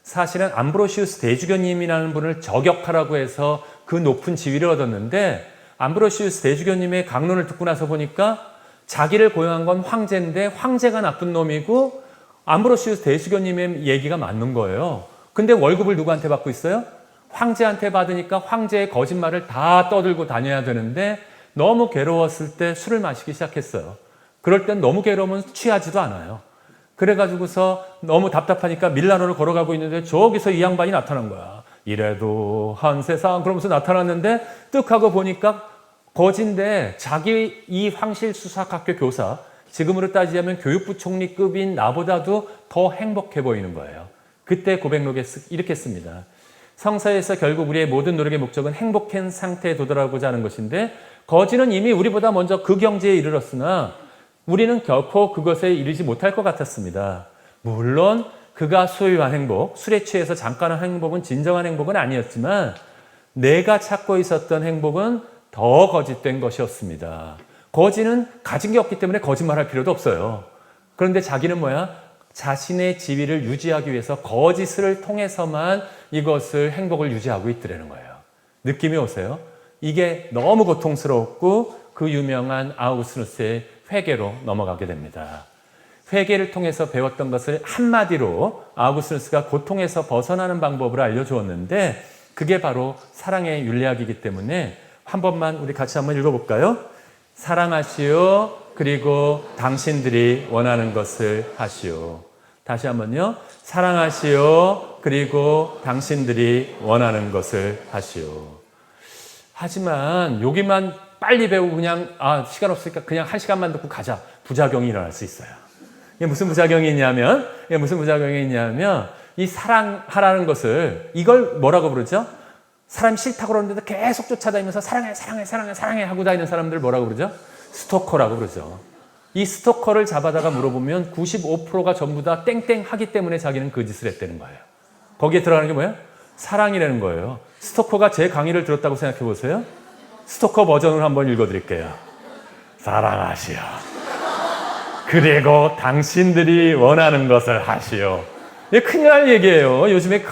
사실은 암브로시우스 대주교님이라는 분을 저격하라고 해서 그 높은 지위를 얻었는데, 암브로시우스 대주교님의 강론을 듣고 나서 보니까 자기를 고용한 건 황제인데 황제가 나쁜 놈이고 암브로시우스 대주교님의 얘기가 맞는 거예요. 근데 월급을 누구한테 받고 있어요? 황제한테 받으니까 황제의 거짓말을 다 떠들고 다녀야 되는데 너무 괴로웠을 때 술을 마시기 시작했어요. 그럴 땐 너무 괴로우면 취하지도 않아요. 그래가지고서 너무 답답하니까 밀라노를 걸어가고 있는데 저기서 이 양반이 나타난 거야. 이래도 한 세상 그러면서 나타났는데 뜩 하고 보니까 거진데 자기 이 황실수사학교 교사, 지금으로 따지자면 교육부 총리급인 나보다도 더 행복해 보이는 거예요. 그때 고백록에 이렇게 씁니다. 성서에서 결국 우리의 모든 노력의 목적은 행복한 상태에 도달하고자 하는 것인데, 거지는 이미 우리보다 먼저 그 경지에 이르렀으나 우리는 결코 그것에 이르지 못할 것 같았습니다. 물론 그가 소유한 행복, 술에 취해서 잠깐의 행복은 진정한 행복은 아니었지만 내가 찾고 있었던 행복은 더 거짓된 것이었습니다. 거지는 가진 게 없기 때문에 거짓말할 필요도 없어요. 그런데 자기는 뭐야? 자신의 지위를 유지하기 위해서 거짓을 통해서만 이것을 행복을 유지하고 있더라는 거예요. 느낌이 오세요? 이게 너무 고통스럽고 그 유명한 아우구스누스의 회개로 넘어가게 됩니다. 회개를 통해서 배웠던 것을 한마디로 아우구스누스가 고통에서 벗어나는 방법을 알려주었는데, 그게 바로 사랑의 윤리학이기 때문에 한 번만 우리 같이 한번 읽어볼까요? 사랑하시오. 그리고 당신들이 원하는 것을 하시오. 다시 한번요. 사랑하시오. 그리고 당신들이 원하는 것을 하시오. 하지만 여기만 빨리 배우고 그냥 시간 없으니까 그냥 1시간만 듣고 가자. 부작용이 일어날 수 있어요. 이게 무슨 부작용이 있냐면 이 사랑하라는 것을, 이걸 뭐라고 부르죠? 사람이 싫다고 그러는데도 계속 쫓아다니면서 사랑해 하고 다니는 사람들 뭐라고 부르죠? 스토커라고 그러죠. 이 스토커를 잡아다가 물어보면 95%가 전부 다 땡땡 하기 때문에 자기는 그 짓을 했다는 거예요. 거기에 들어가는 게 뭐예요? 사랑이라는 거예요. 스토커가 제 강의를 들었다고 생각해 보세요. 스토커 버전을 한번 읽어드릴게요. 사랑하시오. 그리고 당신들이 원하는 것을 하시오. 이게 큰일 날 얘기예요. 요즘에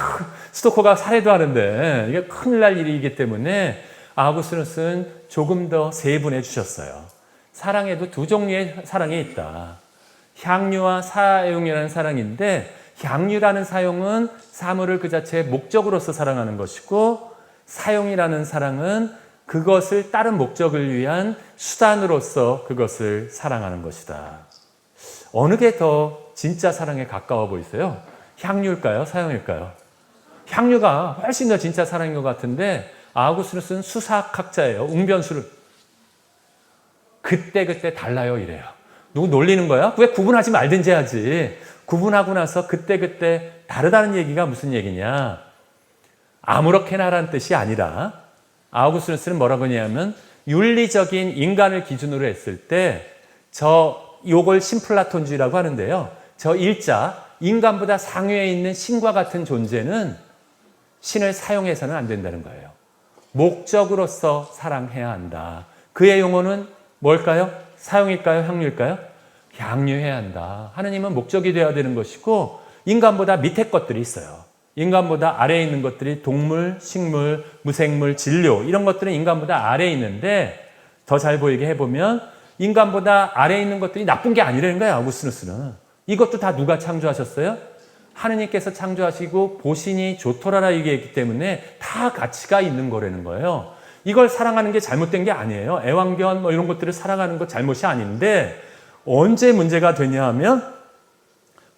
스토커가 살해도 하는데 이게 큰일 날 일이기 때문에 아우구스누스는 조금 더 세분해 주셨어요. 사랑에도 두 종류의 사랑이 있다. 향유와 사용이라는 사랑인데, 향유라는 사용은 사물을 그 자체의 목적으로서 사랑하는 것이고, 사용이라는 사랑은 그것을 다른 목적을 위한 수단으로서 그것을 사랑하는 것이다. 어느 게 더 진짜 사랑에 가까워 보이세요? 향유일까요? 사용일까요? 향유가 훨씬 더 진짜 사랑인 것 같은데, 아우구스누스는 수사학자예요. 웅변수를. 그때 달라요 이래요. 누구 놀리는 거야? 왜 구분하지 말든지 하지. 구분하고 나서 그때 다르다는 얘기가 무슨 얘기냐. 아무렇게나라는 뜻이 아니라, 아우구스누스는 뭐라고 하냐면 윤리적인 인간을 기준으로 했을 때 요걸 신플라톤주의라고 하는데요. 저 일자, 인간보다 상위에 있는 신과 같은 존재는 신을 사용해서는 안 된다는 거예요. 목적으로서 사랑해야 한다. 그의 용어는 뭘까요? 사용일까요? 향유일까요? 향유해야 한다. 하느님은 목적이 되어야 되는 것이고, 인간보다 밑에 것들이 있어요. 인간보다 아래에 있는 것들이 동물, 식물, 무생물, 진료 이런 것들은 인간보다 아래에 있는데 더 잘 보이게 해보면 인간보다 아래에 있는 것들이 나쁜 게 아니라는 거예요. 아우구스누스는. 이것도 다 누가 창조하셨어요? 하느님께서 창조하시고 보시니 좋더라라 얘기했기 때문에 다 가치가 있는 거라는 거예요. 이걸 사랑하는 게 잘못된 게 아니에요. 애완견 뭐 이런 것들을 사랑하는 것 잘못이 아닌데 언제 문제가 되냐 하면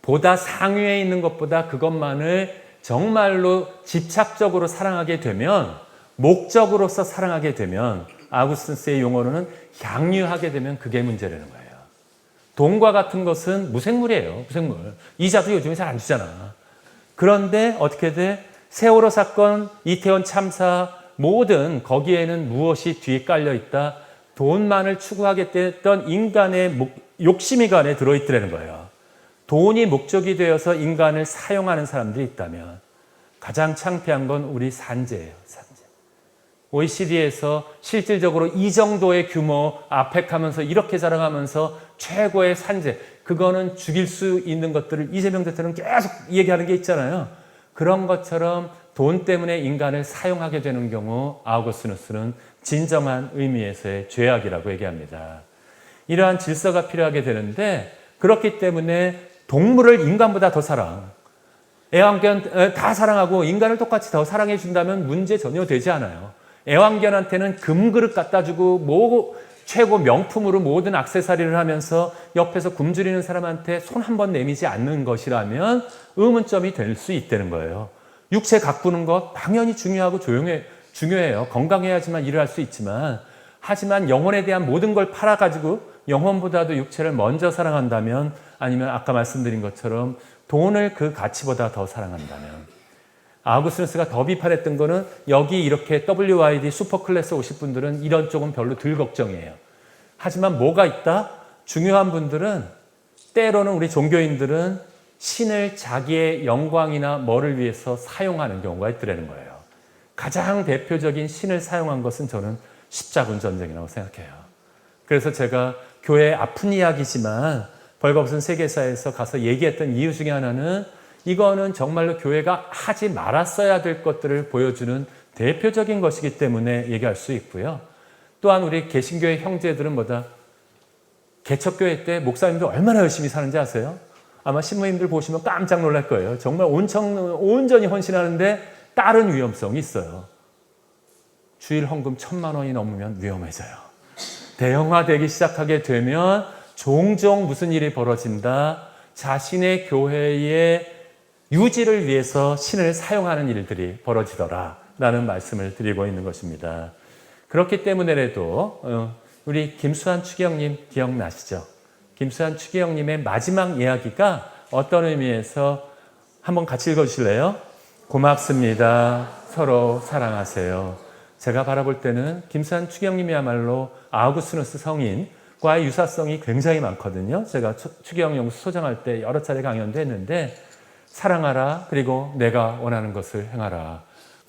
보다 상위에 있는 것보다 그것만을 정말로 집착적으로 사랑하게 되면 목적으로서 사랑하게 되면 아우구스누스의 용어로는 향유하게 되면 그게 문제라는 거예요. 돈과 같은 것은 무생물이에요. 무생물. 이자도 요즘에 잘 안 주잖아. 그런데 어떻게 돼? 세월호 사건, 이태원 참사 모든 거기에는 무엇이 뒤에 깔려 있다? 돈만을 추구하게 됐던 인간의 욕심이 그 안에 들어있더라는 거예요. 돈이 목적이 되어서 인간을 사용하는 사람들이 있다면 가장 창피한 건 우리 산재예요. 산재. OECD에서 실질적으로 이 정도의 규모 아펙하면서 이렇게 자랑하면서 최고의 산재, 그거는 죽일 수 있는 것들을 이재명 대통령은 계속 얘기하는 게 있잖아요. 그런 것처럼 돈 때문에 인간을 사용하게 되는 경우 아우구스누스는 진정한 의미에서의 죄악이라고 얘기합니다. 이러한 질서가 필요하게 되는데 그렇기 때문에 동물을 인간보다 더 사랑, 애완견 다 사랑하고 인간을 똑같이 더 사랑해 준다면 문제 전혀 되지 않아요. 애완견한테는 금그릇 갖다 주고 최고 명품으로 모든 액세서리를 하면서 옆에서 굶주리는 사람한테 손 한 번 내미지 않는 것이라면 의문점이 될 수 있다는 거예요. 육체 가꾸는 것 당연히 중요하고 중요해요. 건강해야지만 일을 할 수 있지만 하지만 영혼에 대한 모든 걸 팔아가지고 영혼보다도 육체를 먼저 사랑한다면 아니면 아까 말씀드린 것처럼 돈을 그 가치보다 더 사랑한다면 아우구스누스가 더 비판했던 거는 여기 이렇게 WYD 슈퍼클래스 오실 분들은 이런 쪽은 별로 덜 걱정이에요. 하지만 뭐가 있다? 중요한 분들은 때로는 우리 종교인들은 신을 자기의 영광이나 뭐를 위해서 사용하는 경우가 있더라는 거예요. 가장 대표적인 신을 사용한 것은 저는 십자군 전쟁이라고 생각해요. 그래서 제가 교회의 아픈 이야기지만 벌거벗은 세계사에서 가서 얘기했던 이유 중에 하나는 이거는 정말로 교회가 하지 말았어야 될 것들을 보여주는 대표적인 것이기 때문에 얘기할 수 있고요. 또한 우리 개신교의 형제들은 개척교회 때 목사님들 얼마나 열심히 사는지 아세요? 아마 신부님들 보시면 깜짝 놀랄 거예요. 정말 온전히 헌신하는데 다른 위험성이 있어요. 주일 헌금 1,000만 원이 넘으면 위험해져요. 대형화되기 시작하게 되면 종종 무슨 일이 벌어진다. 자신의 교회의 유지를 위해서 신을 사용하는 일들이 벌어지더라라는 말씀을 드리고 있는 것입니다. 그렇기 때문에라도 우리 김수환 추기경님 기억나시죠? 김수환 추기경님의 마지막 이야기가 어떤 의미에서 한번 같이 읽어주실래요? 고맙습니다. 서로 사랑하세요. 제가 바라볼 때는 김수환 추기경님이야말로 아우구스누스 성인과의 유사성이 굉장히 많거든요. 제가 추기경 연구소 소장할 때 여러 차례 강연도 했는데 사랑하라 그리고 내가 원하는 것을 행하라.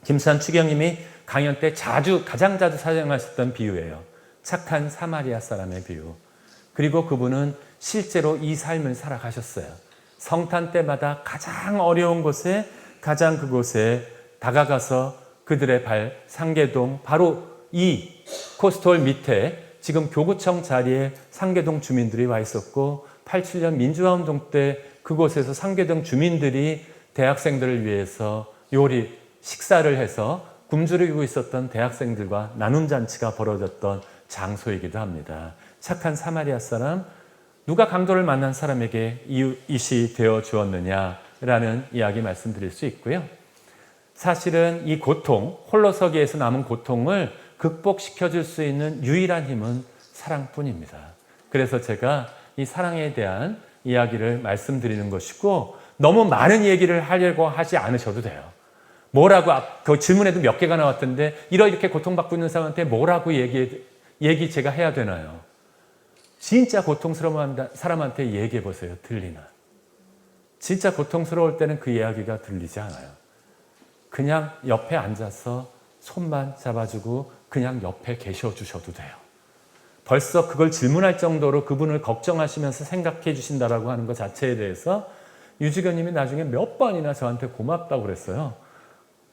김수환 추기경님이 강연 때 가장 자주 사용하셨던 비유예요. 착한 사마리아 사람의 비유. 그리고 그분은 실제로 이 삶을 살아가셨어요. 성탄 때마다 가장 어려운 곳에 가장 그곳에 다가가서 그들의 상계동 바로 이 코스톨 밑에 지금 교구청 자리에 상계동 주민들이 와 있었고 87년 민주화운동 때 그곳에서 상계동 주민들이 대학생들을 위해서 식사를 해서 굶주리고 있었던 대학생들과 나눔 잔치가 벌어졌던 장소이기도 합니다. 착한 사마리아 사람, 누가 강도를 만난 사람에게 이웃이 되어 주었느냐라는 이야기 말씀드릴 수 있고요. 사실은 이 고통, 홀로서기에서 남은 고통을 극복시켜 줄 수 있는 유일한 힘은 사랑뿐입니다. 그래서 제가 이 사랑에 대한 이야기를 말씀드리는 것이고 너무 많은 얘기를 하려고 하지 않으셔도 돼요. 뭐라고 그 질문에도 몇 개가 나왔던데 이렇게 고통받고 있는 사람한테 뭐라고 얘기 제가 해야 되나요? 진짜 고통스러운 사람한테 얘기해 보세요. 들리나? 진짜 고통스러울 때는 그 이야기가 들리지 않아요. 그냥 옆에 앉아서 손만 잡아주고 그냥 옆에 계셔 주셔도 돼요. 벌써 그걸 질문할 정도로 그분을 걱정하시면서 생각해 주신다라고 하는 것 자체에 대해서 유지견님이 나중에 몇 번이나 저한테 고맙다고 그랬어요.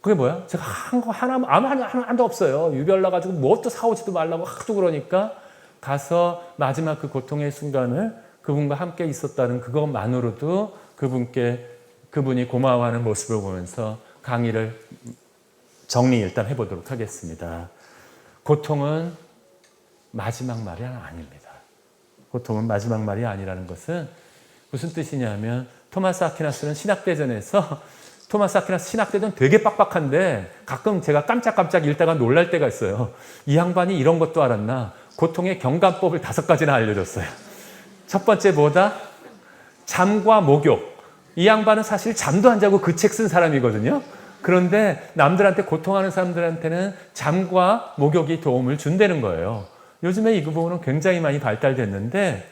그게 뭐야? 제가 한 거 하나도 없어요. 유별나가지고 뭣도 사오지도 말라고 하도 그러니까 가서 마지막 그 고통의 순간을 그분과 함께 있었다는 그것만으로도 그분이 고마워하는 모습을 보면서 강의를 정리 일단 해보도록 하겠습니다. 고통은 마지막 말이 아닙니다. 고통은 마지막 말이 아니라는 것은 무슨 뜻이냐면 토마스 아퀴나스는 신학대전에서 토마스 아퀴나스 신학대전 되게 빡빡한데 가끔 제가 깜짝깜짝 읽다가 놀랄 때가 있어요. 이 양반이 이런 것도 알았나? 고통의 경감법을 5가지나 알려줬어요. 첫 번째 뭐다? 잠과 목욕. 이 양반은 사실 잠도 안 자고 그 책 쓴 사람이거든요. 그런데 남들한테 고통하는 사람들한테는 잠과 목욕이 도움을 준다는 거예요. 요즘에 이 부분은 굉장히 많이 발달됐는데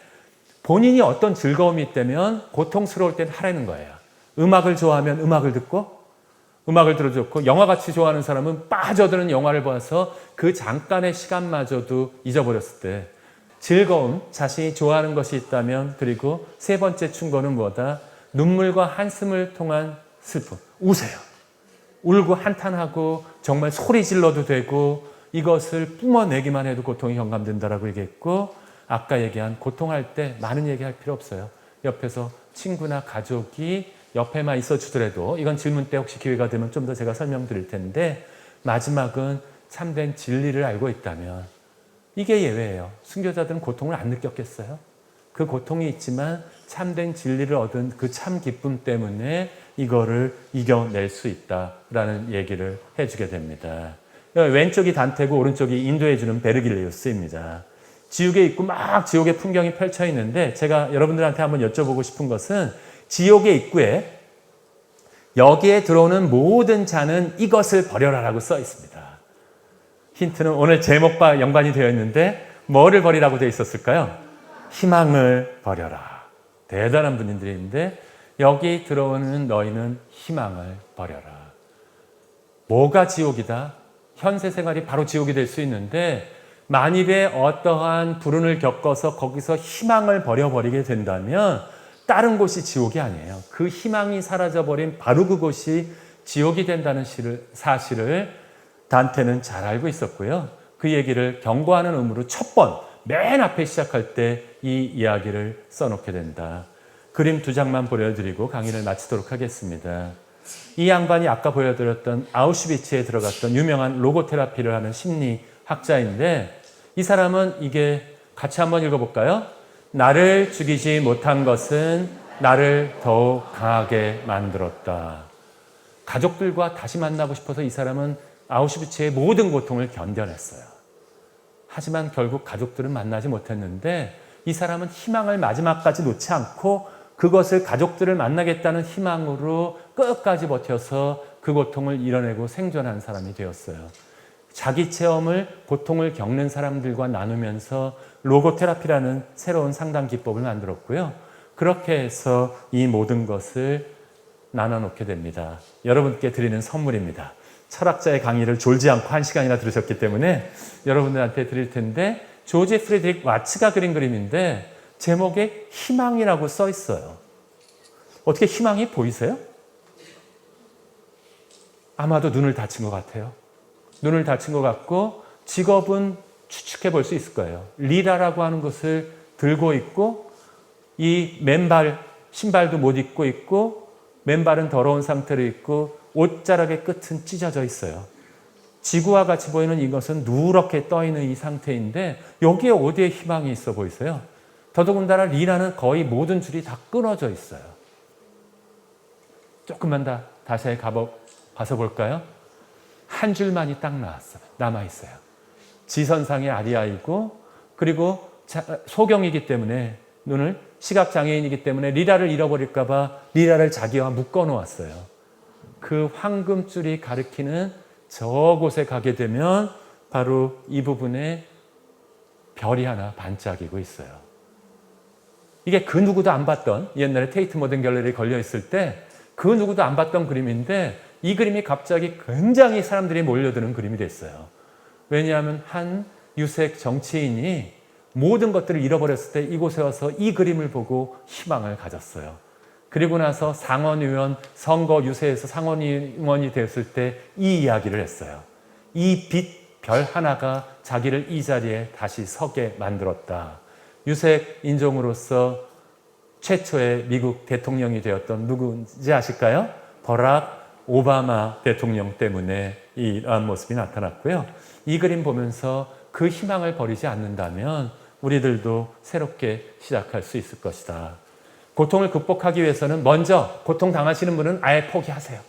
본인이 어떤 즐거움이 있다면 고통스러울 땐 하라는 거예요. 음악을 좋아하면 음악을 듣고 음악을 들어줬고 영화같이 좋아하는 사람은 빠져드는 영화를 봐서 그 잠깐의 시간마저도 잊어버렸을 때 즐거움, 자신이 좋아하는 것이 있다면 그리고 세 번째 충고는 뭐다? 눈물과 한숨을 통한 슬픔. 우세요. 울고 한탄하고 정말 소리 질러도 되고 이것을 뿜어내기만 해도 고통이 경감된다라고 얘기했고 아까 얘기한 고통할 때 많은 얘기할 필요 없어요. 옆에서 친구나 가족이 옆에만 있어 주더라도 이건 질문 때 혹시 기회가 되면 좀 더 제가 설명드릴 텐데 마지막은 참된 진리를 알고 있다면 이게 예외예요. 순교자들은 고통을 안 느꼈겠어요? 그 고통이 있지만 참된 진리를 얻은 그 참 기쁨 때문에 이거를 이겨낼 수 있다라는 얘기를 해주게 됩니다. 왼쪽이 단테고 오른쪽이 인도해주는 베르길리우스입니다. 지옥에 있고 막 지옥의 풍경이 펼쳐 있는데 제가 여러분들한테 한번 여쭤보고 싶은 것은 지옥의 입구에 여기에 들어오는 모든 자는 이것을 버려라라고 써 있습니다. 힌트는 오늘 제목과 연관이 되어 있는데 뭐를 버리라고 되어 있었을까요? 희망을 버려라. 대단한 분들인데 여기 들어오는 너희는 희망을 버려라. 뭐가 지옥이다? 현세 생활이 바로 지옥이 될 수 있는데 만일에 어떠한 불운을 겪어서 거기서 희망을 버려버리게 된다면 다른 곳이 지옥이 아니에요. 그 희망이 사라져버린 바로 그곳이 지옥이 된다는 사실을 단테는 잘 알고 있었고요. 그 얘기를 경고하는 의무로 첫 번, 맨 앞에 시작할 때 이 이야기를 써놓게 된다. 그림 2장만 보여드리고 강의를 마치도록 하겠습니다. 이 양반이 아까 보여드렸던 아우슈비츠에 들어갔던 유명한 로고테라피를 하는 심리학자인데 이 사람은 이게 같이 한번 읽어볼까요? 나를 죽이지 못한 것은 나를 더욱 강하게 만들었다. 가족들과 다시 만나고 싶어서 이 사람은 아우슈비츠의 모든 고통을 견뎌냈어요. 하지만 결국 가족들은 만나지 못했는데 이 사람은 희망을 마지막까지 놓지 않고 그것을 가족들을 만나겠다는 희망으로 끝까지 버텨서 그 고통을 이뤄내고 생존한 사람이 되었어요. 자기 체험을 고통을 겪는 사람들과 나누면서 로고테라피라는 새로운 상담 기법을 만들었고요. 그렇게 해서 이 모든 것을 나눠놓게 됩니다. 여러분께 드리는 선물입니다. 철학자의 강의를 졸지 않고 1시간이나 들으셨기 때문에 여러분들한테 드릴 텐데 조지 프리드릭 와츠가 그린 그림인데 제목에 희망이라고 써 있어요. 어떻게 희망이 보이세요? 아마도 눈을 다친 것 같아요. 눈을 다친 것 같고 직업은 추측해 볼 수 있을 거예요. 리라라고 하는 것을 들고 있고 이 맨발, 신발도 못 입고 있고 맨발은 더러운 상태로 있고 옷자락의 끝은 찢어져 있어요. 지구와 같이 보이는 이것은 누렇게 떠있는 이 상태인데 여기에 어디에 희망이 있어 보이세요? 더더군다나 리라는 거의 모든 줄이 다 끊어져 있어요. 조금만 다시 가서 볼까요? 한 줄만이 딱 남아있어요. 지선상의 아리아이고 그리고 소경이기 때문에 눈을 시각장애인이기 때문에 리라를 잃어버릴까 봐 리라를 자기와 묶어놓았어요. 그 황금줄이 가리키는 저곳에 가게 되면 바로 이 부분에 별이 하나 반짝이고 있어요. 이게 그 누구도 안 봤던 옛날에 테이트 모던 갤러리에 걸려있을 때 그 누구도 안 봤던 그림인데 이 그림이 갑자기 굉장히 사람들이 몰려드는 그림이 됐어요. 왜냐하면 한 유색 정치인이 모든 것들을 잃어버렸을 때 이곳에 와서 이 그림을 보고 희망을 가졌어요. 그리고 나서 상원의원 선거 유세에서 상원의원이 되었을 때 이 이야기를 했어요. 이 빛 별 하나가 자기를 이 자리에 다시 서게 만들었다. 유색 인종으로서 최초의 미국 대통령이 되었던 누구인지 아실까요? 버락 오바마 대통령 때문에 이러한 모습이 나타났고요. 이 그림 보면서 그 희망을 버리지 않는다면 우리들도 새롭게 시작할 수 있을 것이다. 고통을 극복하기 위해서는 먼저 고통 당하시는 분은 아예 포기하세요.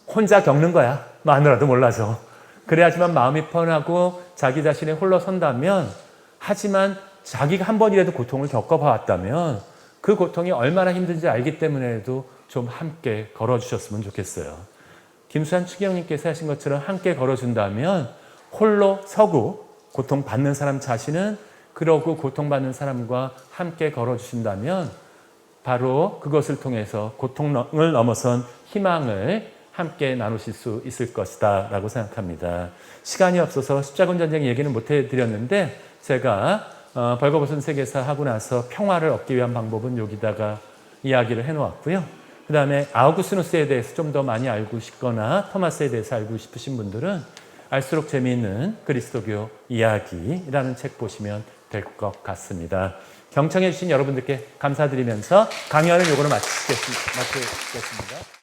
혼자 겪는 거야. 마누라도 몰라서. 그래야지만 마음이 편하고 자기 자신이 홀로 선다면, 하지만 자기가 한 번이라도 고통을 겪어봤다면 그 고통이 얼마나 힘든지 알기 때문에도 좀 함께 걸어주셨으면 좋겠어요. 김수환 추기경님께서 하신 것처럼 함께 걸어준다면 홀로 서고 고통받는 사람 자신은 그러고 고통받는 사람과 함께 걸어주신다면 바로 그것을 통해서 고통을 넘어선 희망을 함께 나누실 수 있을 것이다 라고 생각합니다. 시간이 없어서 십자군 전쟁 얘기는 못 해드렸는데 제가 벌거벗은 세계사 하고 나서 평화를 얻기 위한 방법은 여기다가 이야기를 해놓았고요. 그 다음에 아우구스누스에 대해서 좀 더 많이 알고 싶거나 토마스에 대해서 알고 싶으신 분들은 알수록 재미있는 그리스도교 이야기라는 책 보시면 될 것 같습니다. 경청해 주신 여러분들께 감사드리면서 강연은 요거로 마치겠습니다.